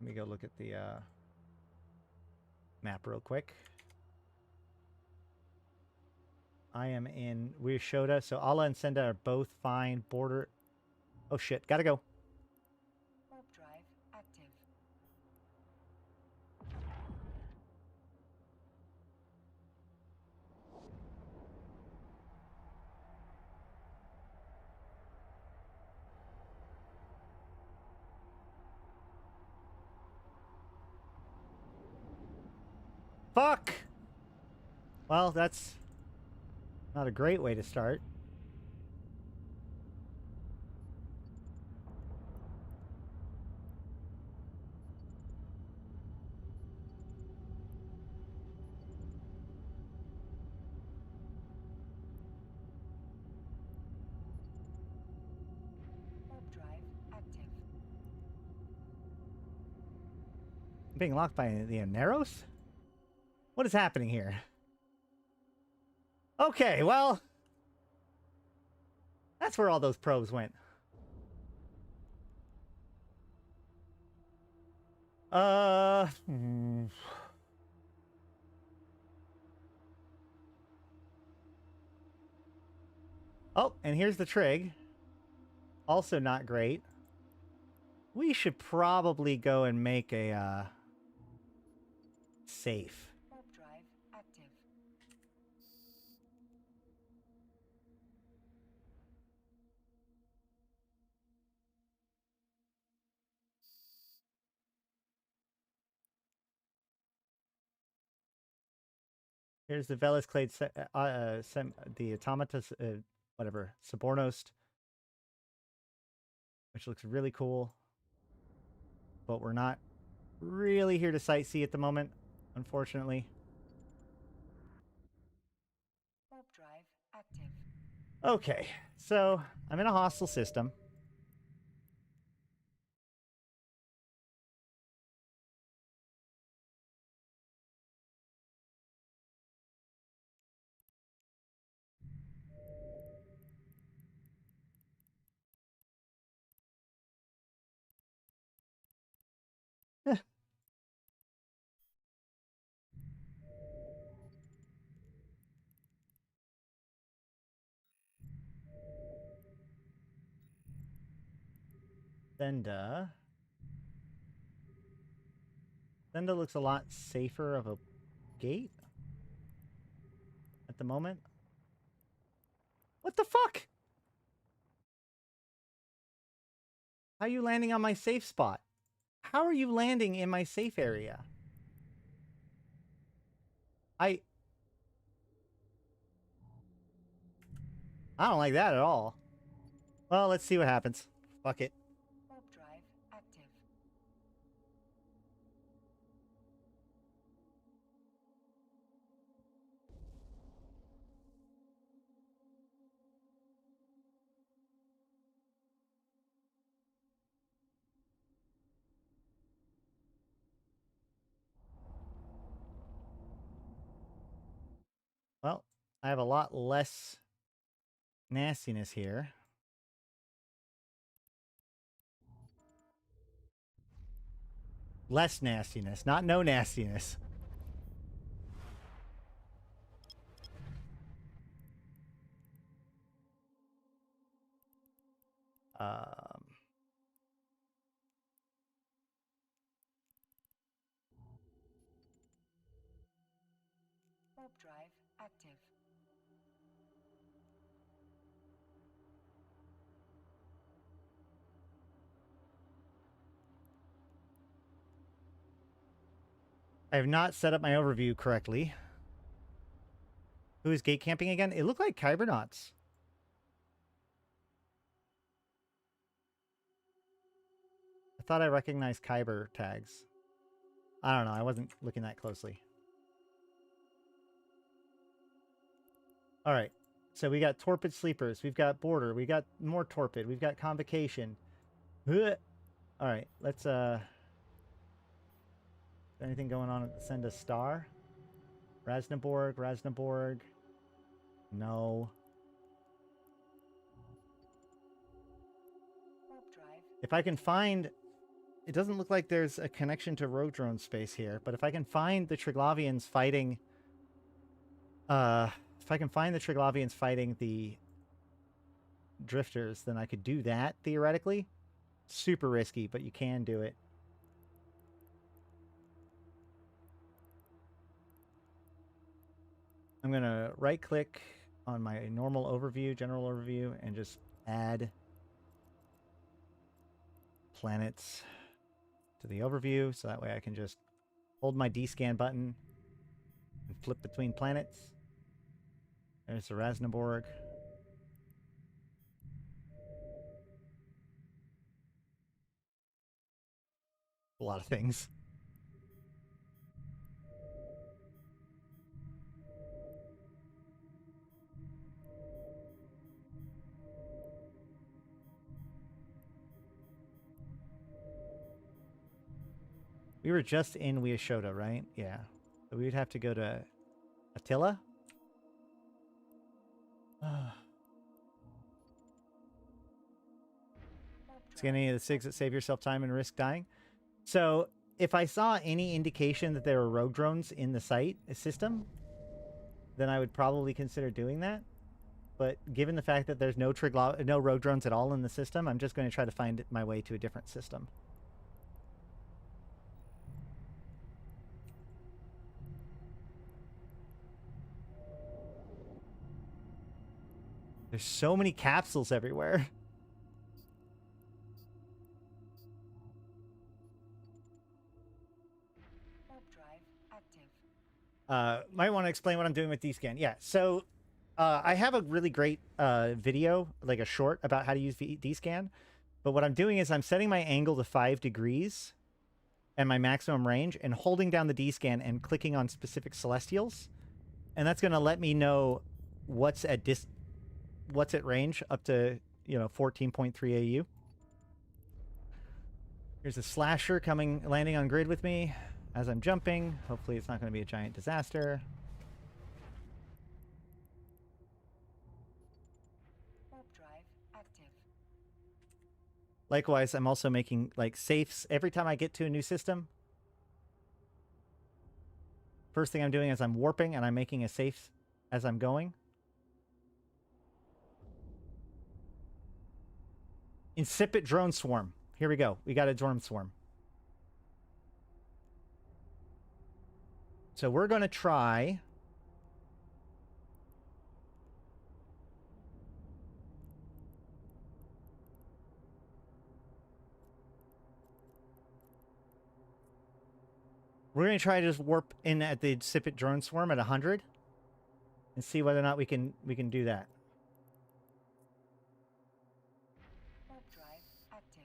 Let me go look at the map real quick. I am in Sho'Danar, so Ala and Senda are both fine. Border. Oh shit, gotta go. Warp drive active. Fuck! Well, that's not a great way to start. Warp drive active. I'm being locked by the Aneros? What is happening here? Okay, well... That's where all those probes went. Oh, and here's the trig. Also not great. We should probably go and make a, safe. Warp drive active. Here's the Velis Clade, the Automatus, whatever, Subornost, which looks really cool. But we're not really here to sightsee at the moment, unfortunately. Warp drive active. Okay, so I'm in a hostile system. Thenda. Thenda looks a lot safer of a gate at the moment. What the fuck? How are you landing on my safe spot? How are you landing in my safe area? I don't like that at all. Well, let's see what happens. Fuck it. Warp drive active. Well, I have a lot less nastiness here. Less nastiness, not no nastiness. Um, Warp drive active. I have not set up my overview correctly. Who is gate camping again? It looked like Kybernauts. I thought I recognized Kyber tags. I don't know. I wasn't looking that closely. All right. So we got Torpid Sleepers. We've got Border. We got more Torpid. We've got Convocation. All right. Let's, is there anything going on? Send a star. Rasnaborg. No. Warp drive. If I can find... It doesn't look like there's a connection to rogue drone space here, but if I can find the Triglavians fighting... if I can find the Triglavians fighting the Drifters, then I could do that, theoretically. Super risky, but you can do it. I'm going to right-click on my normal overview, general overview, and just add planets to the overview, so that way I can just hold my D-scan button flip between planets. There's the Rasnaborg. A lot of things. We were just in Wyashoda, right? Yeah. So we would have to go to Attila. It's getting any of the SIGs that save yourself time and risk dying. So if I saw any indication that there were rogue drones in the site system, then I would probably consider doing that. But given the fact that there's no rogue drones at all in the system, I'm just going to try to find my way to a different system. There's so many capsules everywhere. Might want to explain what I'm doing with D-Scan. Yeah, so I have a really great video, like a short, about how to use D-Scan. But what I'm doing is I'm setting my angle to 5 degrees and my maximum range and holding down the D-Scan and clicking on specific celestials. And that's going to let me know what's at range up to, 14.3 AU. Here's a slasher landing on grid with me as I'm jumping. Hopefully it's not going to be a giant disaster. Warp drive active. Likewise, I'm also making like safes every time I get to a new system. First thing I'm doing is I'm warping and I'm making a safe as I'm going. Insipid drone swarm. Here we go. We got a drone swarm. So we're going to try... We're going to try to just warp in at the insipid drone swarm at 100 and see whether or not we can do that. Warp drive active.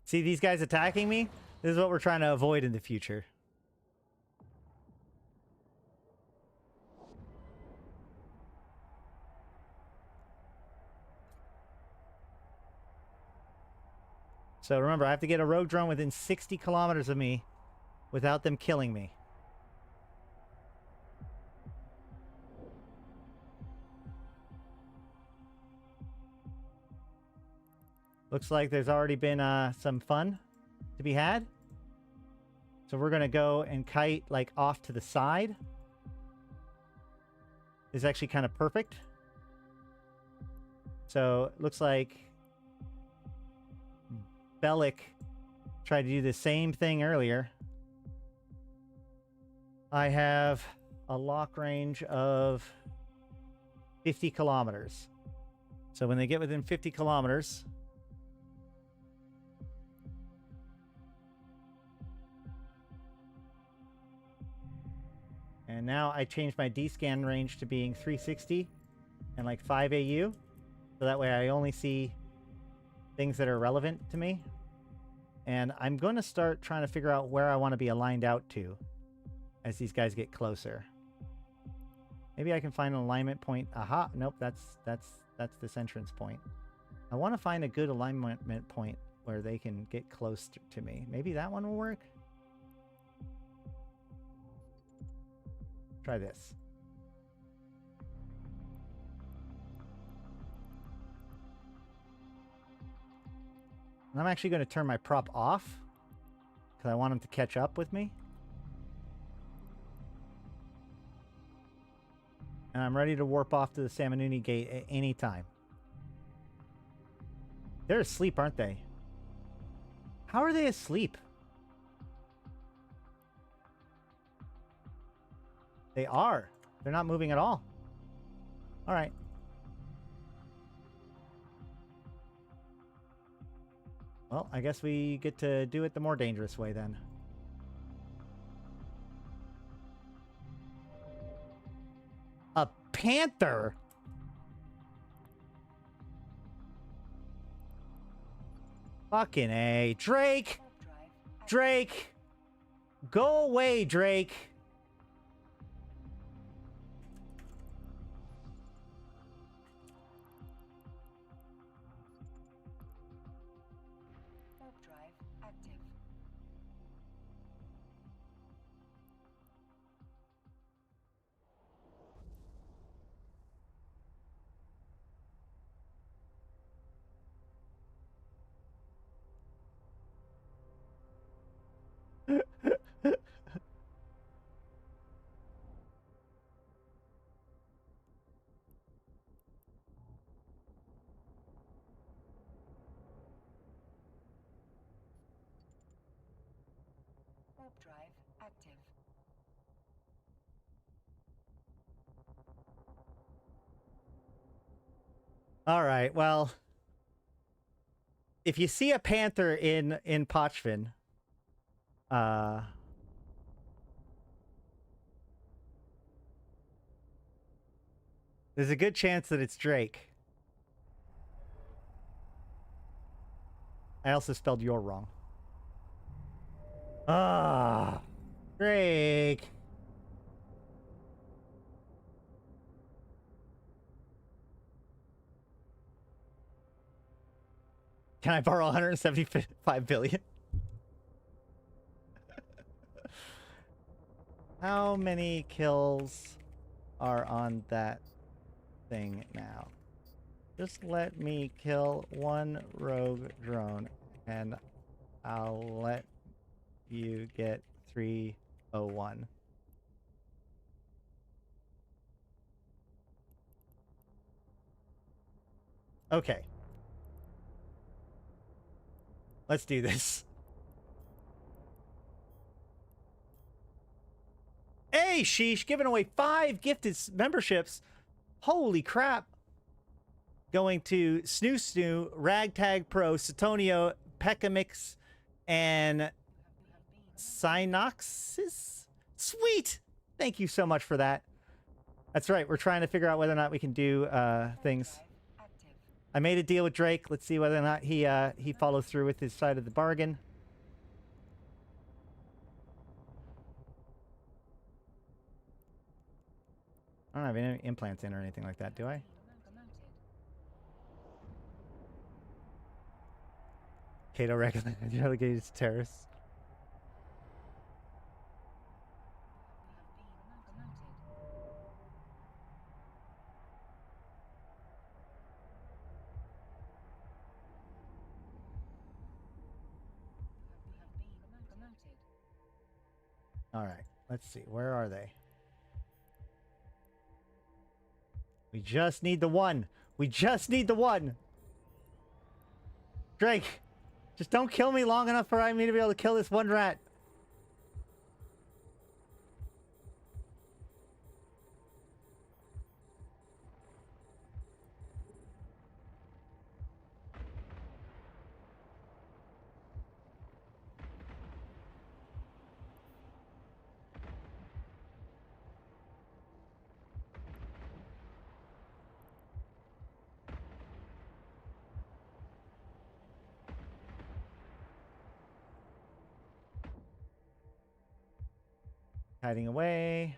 See these guys attacking me? This is what we're trying to avoid in the future. So remember, I have to get a rogue drone within 60 kilometers of me without them killing me. Looks like there's already been some fun to be had. So we're going to go and kite like off to the side. This is actually kind of perfect. So it looks like Bellic tried to do the same thing earlier. I have a lock range of 50 kilometers. So when they get within 50 kilometers... And now I changed my D-scan range to being 360 and like 5 AU. So that way I only see things that are relevant to me. And I'm going to start trying to figure out where I want to be aligned out to as these guys get closer. Maybe I can find an alignment point. Aha, nope, that's this entrance point. I want to find a good alignment point where they can get close to me. Maybe that one will work. Try this. And I'm actually going to turn my prop off because I want him to catch up with me. And I'm ready to warp off to the Samanuni gate at any time. They're asleep, aren't they? How are they asleep? They are. They're not moving at all. All right. Well, I guess we get to do it the more dangerous way then. A panther? Fucking A. Drake! Warp drive active. Drake! Go away, Drake! Warp drive active. Warp drive active. All right, well, if you see a panther in Pochven, there's a good chance that it's Drake. I also spelled your wrong. Ah, Drake. Can I borrow 175 billion? How many kills are on that thing now? Just let me kill one rogue drone and I'll let you get 301. Okay. Let's do this. Hey, sheesh, giving away 5 gifted memberships. Holy crap. Going to Snoo Snoo, Ragtag Pro, Satonio, Pecamix, and Synoxis? Sweet! Thank you so much for that. That's right, we're trying to figure out whether or not we can do things. Drive active. I made a deal with Drake. Let's see whether or not he follows through with his side of the bargain. I don't have any implants in or anything like that, do I? Promoted. Cato relegated to terrorists. Promoted. Promoted. All right, let's see. Where are they? We just need the one. We just need the one. Drake, just don't kill me long enough for me to be able to kill this one rat. Hiding away.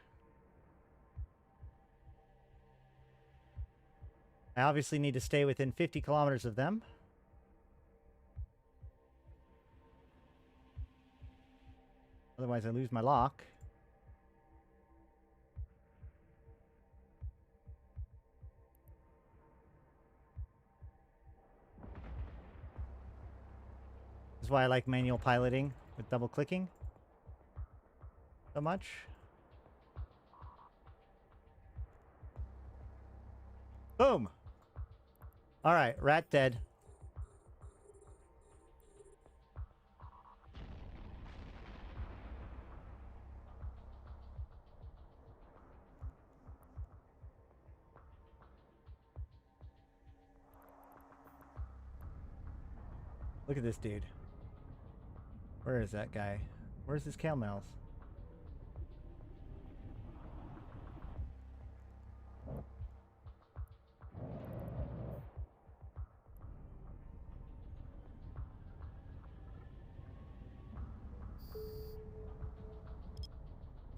I obviously need to stay within 50 kilometers of them. Otherwise I lose my lock. This is why I like manual piloting with double clicking so much. Boom. All right, rat dead. Look at this dude. Where is that guy? Where's his camels?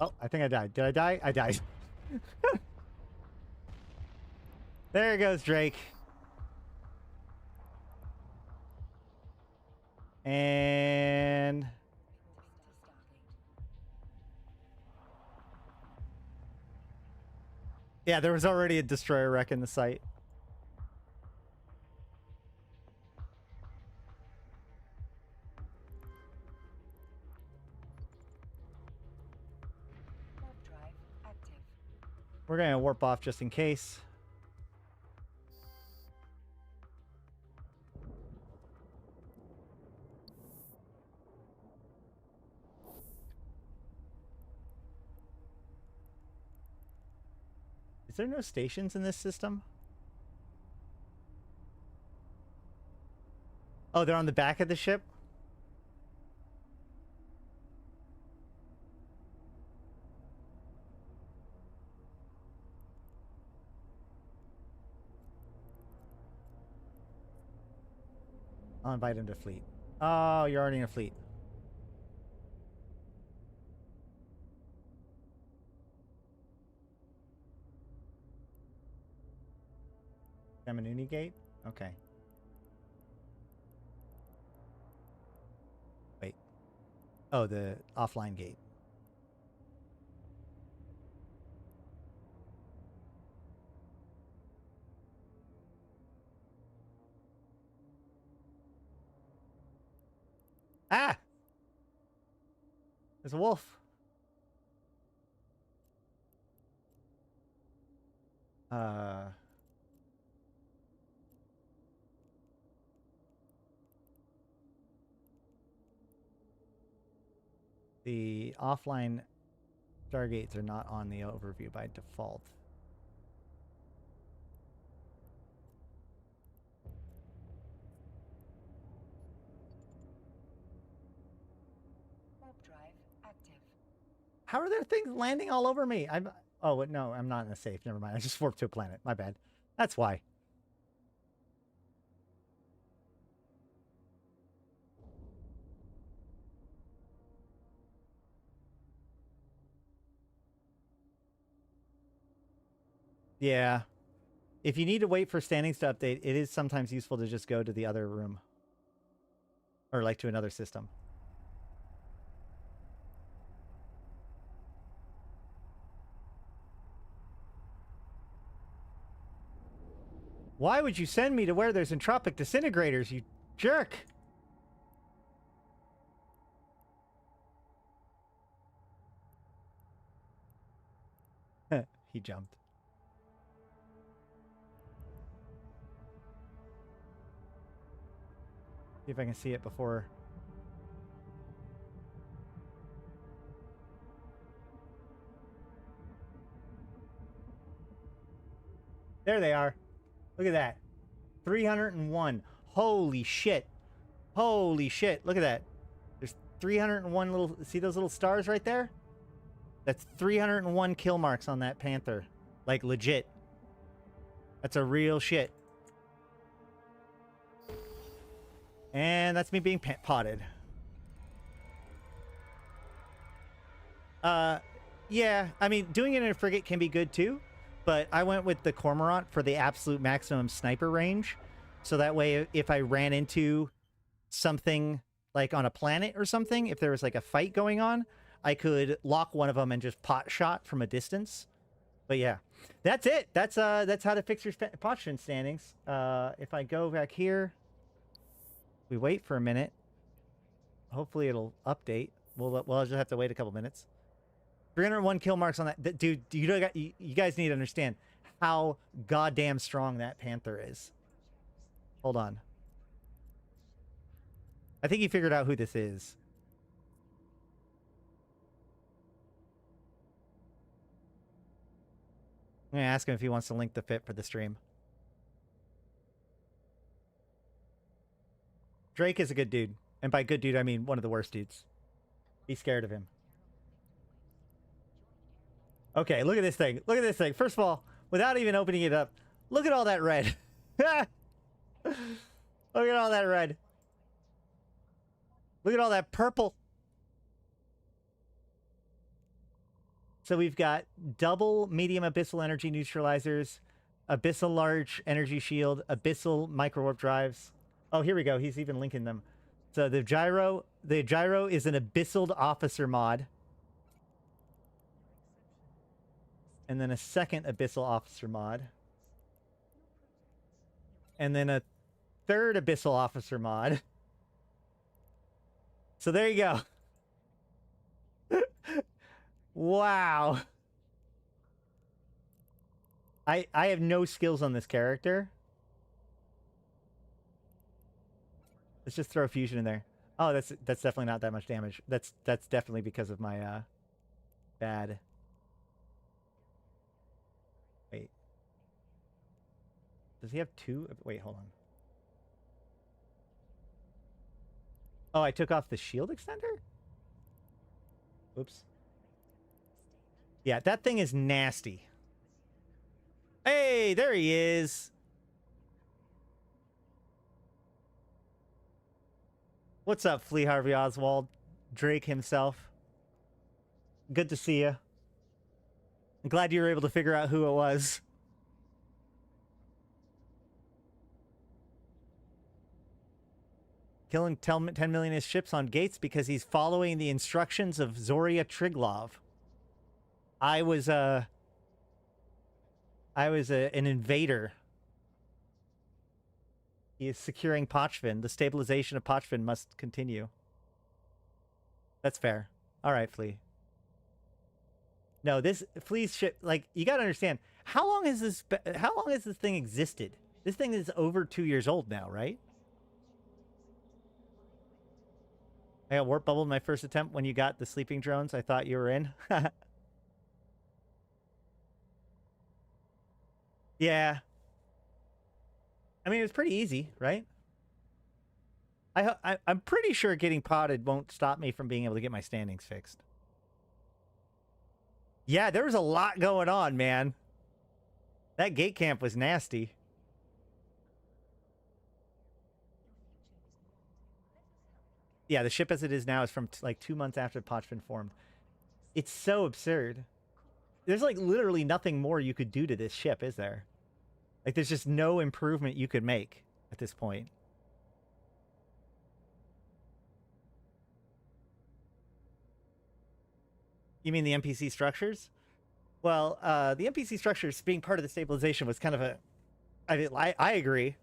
Oh, I think I died. Did I die? I died. There goes Drake. And yeah, there was already a destroyer wreck in the site. Warp drive active. We're gonna warp off just in case. Is there no stations in this system? Oh, they're on the back of the ship? I'll invite him to fleet. Oh, you're already in a fleet. Yamanuni Gate? Okay. Wait. Oh, the offline gate. Ah! There's a wolf. The offline stargates are not on the overview by default. Warp drive active. How are there things landing all over me? Oh, wait, no, I'm not in a safe. Never mind. I just warped to a planet. My bad. That's why. Yeah. If you need to wait for standings to update, it is sometimes useful to just go to the other room. Or like to another system. Why would you send me to where there's entropic disintegrators, you jerk? He jumped. See if I can see it before. There they are. Look at that. 301. Holy shit. Holy shit. Look at that. There's 301 little... See those little stars right there? That's 301 kill marks on that panther. Like, legit. That's a real shit. And that's me being potted. Yeah. I mean, doing it in a frigate can be good, too. But I went with the Cormorant for the absolute maximum sniper range. So that way, if I ran into something like on a planet or something, if there was like a fight going on, I could lock one of them and just pot shot from a distance. But yeah, that's it. That's how to fix your Pochven standings. If I go back here, we wait for a minute. Hopefully it'll update. We'll just have to wait a couple minutes. 301 kill marks on that. Dude, you guys need to understand how goddamn strong that panther is. Hold on. I think he figured out who this is. I'm going to ask him if he wants to link the fit for the stream. Drake is a good dude. And by good dude, I mean one of the worst dudes. Be scared of him. Okay, look at this thing. Look at this thing. First of all, without even opening it up, look at all that red. Look at all that red. Look at all that purple. So we've got double medium abyssal energy neutralizers, abyssal large energy shield, abyssal micro warp drives. Oh, here we go. He's even linking them. So the gyro is an abyssal officer mod. And then a second abyssal officer mod. And then a third abyssal officer mod. So there you go. Wow. I have no skills on this character. Let's just throw fusion in there. Oh, that's definitely not that much damage. That's definitely because of my bad. Wait. Does he have two? Wait, hold on. Oh, I took off the shield extender? Oops. Yeah, that thing is nasty. Hey, there he is. What's up, Flea Harvey Oswald? Drake himself. Good to see you. I'm glad you were able to figure out who it was. Killing 10 million ships on gates because he's following the instructions of Zoria Triglov. I was an invader. He is securing Pochven. The stabilization of Pochven must continue. That's fair. All right, Flea. No, this Flea's ship. Like, you gotta understand, how long has this thing existed? This thing is over 2 years old now, right? I got warp bubbled my first attempt when you got the sleeping drones. I thought you were in. Yeah. I mean, it was pretty easy, right? I'm pretty sure getting potted won't stop me from being able to get my standings fixed. Yeah, there was a lot going on, man. That gate camp was nasty. Yeah, the ship as it is now is from like 2 months after Pochven formed. It's so absurd. There's like literally nothing more you could do to this ship, is there? Like, there's just no improvement you could make at this point. You mean the NPC structures? Well, the NPC structures being part of the stabilization was kind of a... I agree.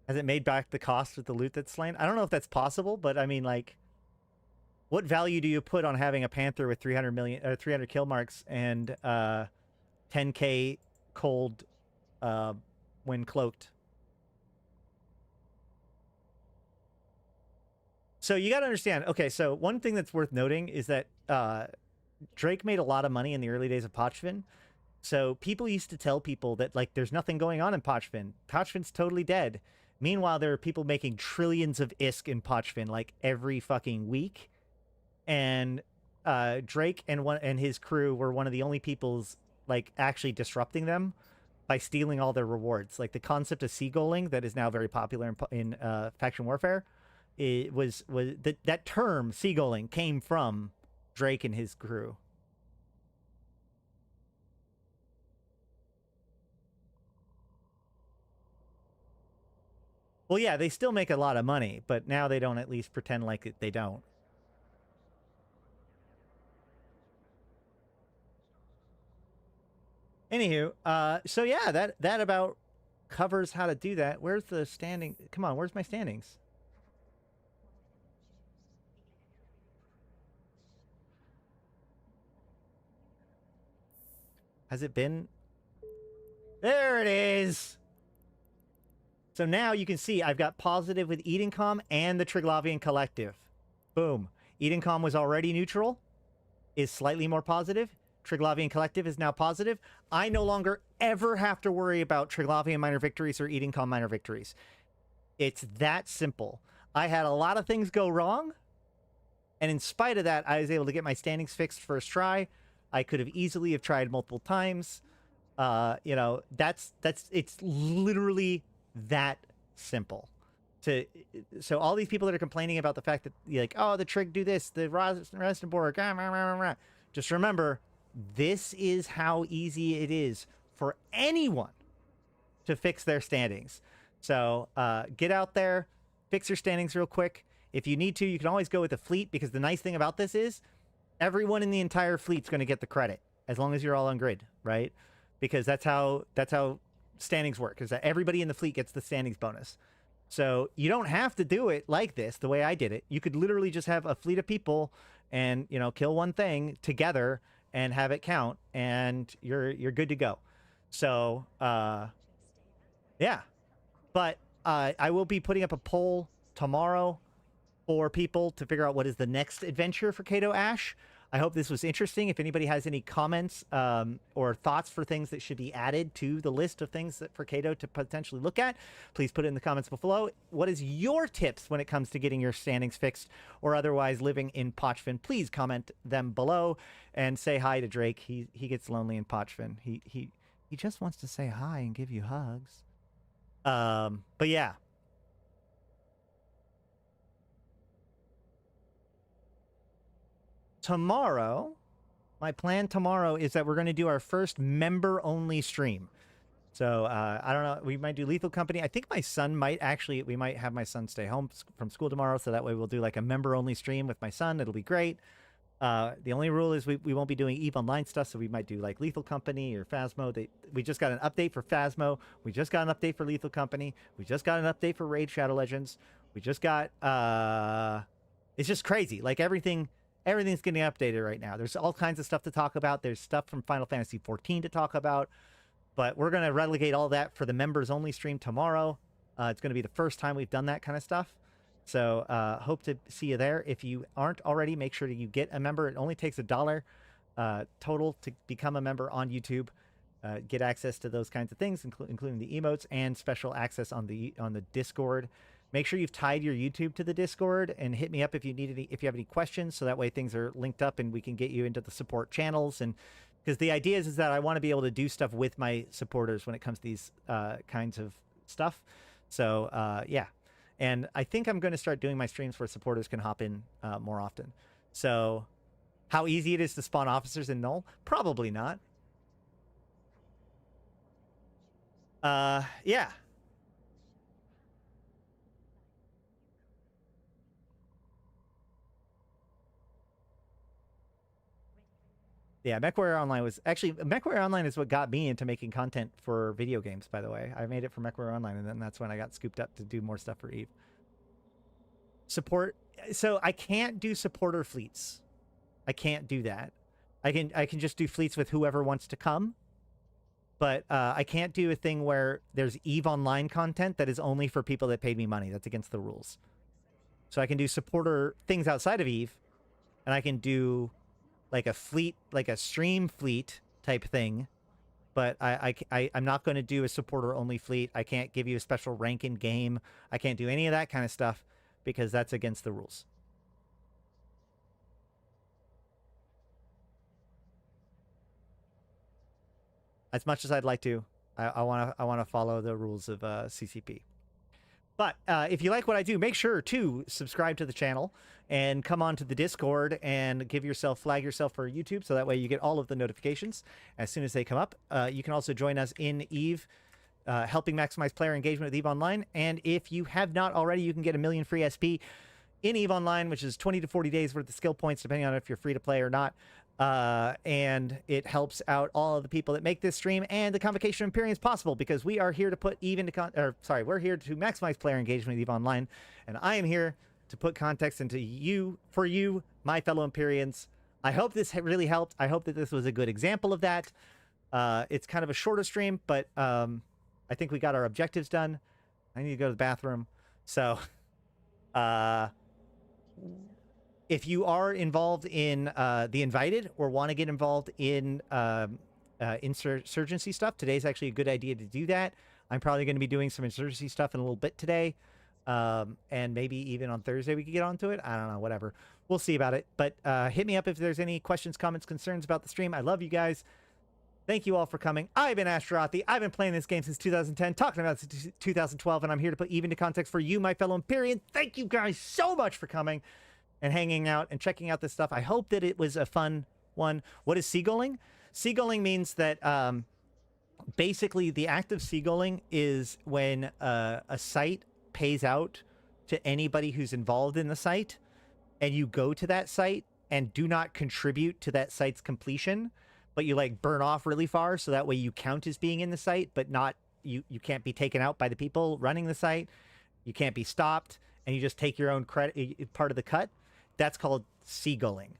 Has it made back the cost of the loot that's slain? I don't know if that's possible, but I mean, like... What value do you put on having a Panther with 300 kill marks and 10k cold when cloaked? So you got to understand. Okay, so one thing that's worth noting is that Drake made a lot of money in the early days of Pochven. So people used to tell people that, like, there's nothing going on in Pochven. Pochven's totally dead. Meanwhile, there are people making trillions of ISK in Pochven, like, every fucking week. And Drake and his crew were one of the only people's, like, actually disrupting them by stealing all their rewards. Like, the concept of seagoaling that is now very popular in faction warfare, it was that term seagoaling came from Drake and his crew. Well, yeah, they still make a lot of money, but now they don't at least pretend like they don't. Anywho, so yeah, that about covers how to do that. Where's the standing? Come on, where's my standings? Has it been? There it is! So now you can see I've got positive with Edencom and the Triglavian Collective. Boom. Edencom was already neutral, is slightly more positive. Triglavian Collective is now positive. I no longer ever have to worry about Triglavian minor victories or Edencom minor victories. It's that simple. I had a lot of things go wrong, and in spite of that, I was able to get my standings fixed first try. I could have easily have tried multiple times. You know, it's literally that simple. So all these people that are complaining about the fact that you're like, oh, the trig do this, the Rastenborg, just remember, this is how easy it is for anyone to fix their standings. So get out there, fix your standings real quick. If you need to, you can always go with the fleet, because the nice thing about this is everyone in the entire fleet's going to get the credit as long as you're all on grid, right? Because that's how standings work, is that everybody in the fleet gets the standings bonus. So you don't have to do it like this, the way I did it. You could literally just have a fleet of people and, you know, kill one thing together and have it count, and you're good to go. So, yeah. But I will be putting up a poll tomorrow for people to figure out what is the next adventure for Kato Ash. I hope this was interesting. If anybody has any comments or thoughts for things that should be added to the list of things that for Kato to potentially look at, please put it in the comments below. What is your tips when it comes to getting your standings fixed or otherwise living in Pochven? Please comment them below and say hi to Drake. He gets lonely in Pochven. He just wants to say hi and give you hugs. But yeah. Tomorrow, my plan tomorrow is that we're going to do our first member-only stream. So, I don't know, we might do Lethal Company. I think my son might actually, we might have my son stay home from school tomorrow, so that way we'll do like a member-only stream with my son. It'll be great. The only rule is we won't be doing EVE Online stuff, so we might do like Lethal Company or Phasmo. We just got an update for Phasmo. We just got an update for Lethal Company. We just got an update for Raid Shadow Legends. We just got, it's just crazy. Like everything's getting updated right now. There's all kinds of stuff to talk about. There's stuff from Final Fantasy XIV to talk about, but we're going to relegate all that for the members only stream tomorrow. It's going to be the first time we've done that kind of stuff. So hope to see you there. If you aren't already, make sure that you get a member. It only takes $1 total to become a member on YouTube. Get access to those kinds of things, including the emotes and special access on the Discord. Make sure you've tied your YouTube to the Discord, and hit me up if you need if you have any questions, so that way things are linked up and we can get you into the support channels. And because the idea is that I want to be able to do stuff with my supporters when it comes to these kinds of stuff. So yeah, and I think I'm going to start doing my streams where supporters can hop in more often. So how easy it is to spawn officers in Null? Probably not. Yeah. Yeah, MechWarrior Online was actually MechWarrior Online is what got me into making content for video games. By the way, I made it for MechWarrior Online, and then that's when I got scooped up to do more stuff for EVE. Support. So I can't do supporter fleets. I can't do that. I can just do fleets with whoever wants to come, but I can't do a thing where there's EVE Online content that is only for people that paid me money. That's against the rules. So I can do supporter things outside of EVE, and I can do like a fleet, like a stream fleet type thing, but I'm not going to do a supporter only fleet. I can't give you a special rank in game. I can't do any of that kind of stuff because that's against the rules. As much as I'd like to, I want to follow the rules of CCP. But if you like what I do, make sure to subscribe to the channel and come on to the Discord and flag yourself for YouTube, so that way you get all of the notifications as soon as they come up. You can also join us in EVE, helping maximize player engagement with EVE Online. And if you have not already, you can get 1 million free SP in EVE Online, which is 20 to 40 days worth of skill points, depending on if you're free to play or not. And it helps out all of the people that make this stream and the Convocation of Empyreans possible, because we are here to put we're here to maximize player engagement with EVE Online, and I am here to put context into for you, my fellow Empyreans. I hope this really helped. I hope that this was a good example of that. It's kind of a shorter stream, but I think we got our objectives done. I need to go to the bathroom. So, if you are involved in the Invited or want to get involved in insurgency stuff, today's actually a good idea to do that. I'm probably going to be doing some insurgency stuff in a little bit today. And maybe even on Thursday we could get onto it. I don't know, whatever. We'll see about it. But hit me up if there's any questions, comments, concerns about the stream. I love you guys. Thank you all for coming. I've been Ashtarothi. I've been playing this game since 2010, talking about it since 2012, and I'm here to put even to context for you, my fellow Empyrean. Thank you guys so much for coming and hanging out and checking out this stuff. I hope that it was a fun one. What is seagulling? Seagulling means that basically the act of seagulling is when a site pays out to anybody who's involved in the site, and you go to that site and do not contribute to that site's completion, but you like burn off really far, so that way you count as being in the site, but not you can't be taken out by the people running the site. You can't be stopped, and you just take your own credit part of the cut. That's called seagulling.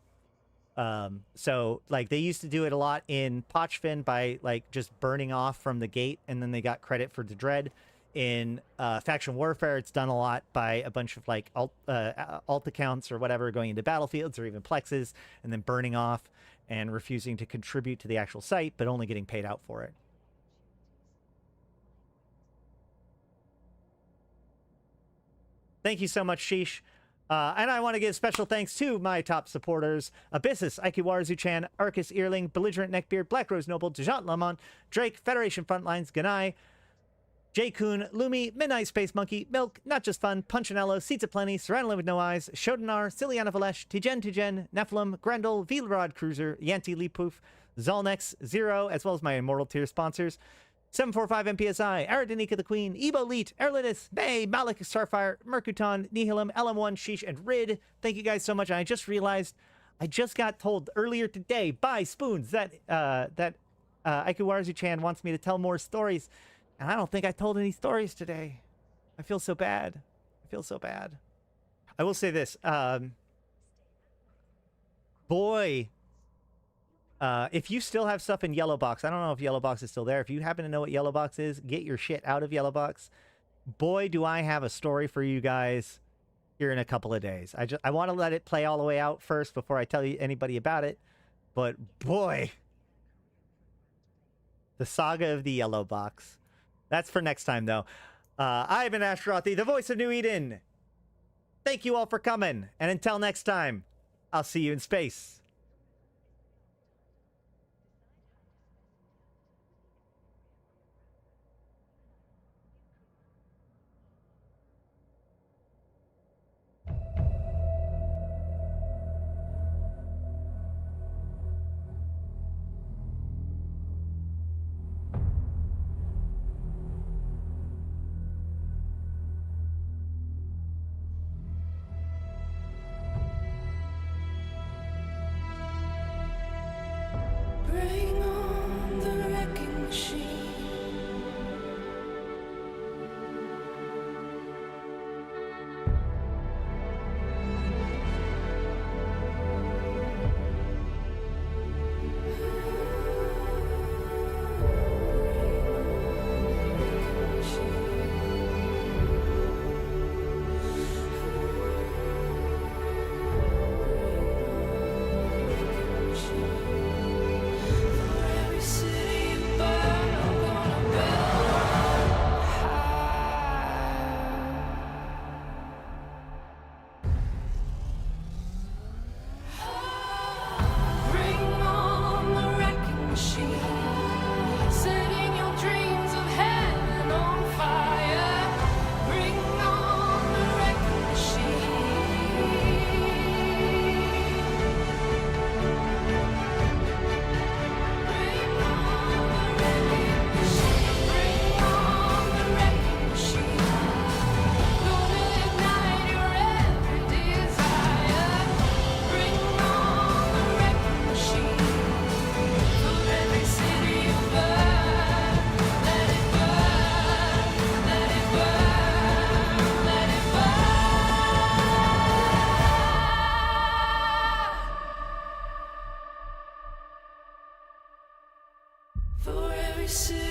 So like they used to do it a lot in Pochven by like just burning off from the gate, and then they got credit for the dread. In faction warfare, it's done a lot by a bunch of like alt accounts or whatever going into battlefields or even plexes, and then burning off and refusing to contribute to the actual site, but only getting paid out for it. Thank you so much, Sheesh. And I want to give special thanks to my top supporters: Abyssus, Aikawarazu Chan, Arkas Ilring, Belligerent Neckbeard, Black Rose Noble, Dajat Lemmont, Drake, Federation Frontlines, Ganai, J. Kuhn, Lumi, Midnight Space Monkey, Milk, Not Just Fun, Punchinello, Seeds of Plenty, Serranolin with No Eyes, Sho'Danar, Syliana Vel'ash, Tgen Tgen, Nephilim, Grendel, Vilrod Cruiser, Yantey Lepouf, Zaul Nex, Zero, as well as my Immortal Tier sponsors: 745 MPSI, Aradenika the Queen, Ebo Leet, Erlidis, Bay, Malik Starfire, Mercuton, Nihilum, LM1, Sheesh, and Rid. Thank you guys so much. And I just realized I just got told earlier today by SpoonS that Aikawarazu Chan wants me to tell more stories. And I don't think I told any stories today. I feel so bad. I feel so bad. I will say this. Boy, if you still have stuff in Yellow Box, I don't know if Yellow Box is still there. If you happen to know what Yellow Box is, get your shit out of Yellow Box. Boy, do I have a story for you guys here in a couple of days. I want to let it play all the way out first before I tell you anybody about it. But boy, the saga of the Yellow Box. That's for next time, though. I've been Ashtarothi, the voice of New Eden. Thank you all for coming. And until next time, I'll see you in space. Bring on the wrecking machine. For every city you burn, I'm gonna build high. Bring on the wrecking machine, setting your dreams of heaven on fire. Bring on the wrecking machine. Bring on the wrecking machine. Bring on the wrecking machine. Gonna ignite your every desire. Bring on the wrecking machine. For every city you burn, let it burn, let it burn, let it burn. For every city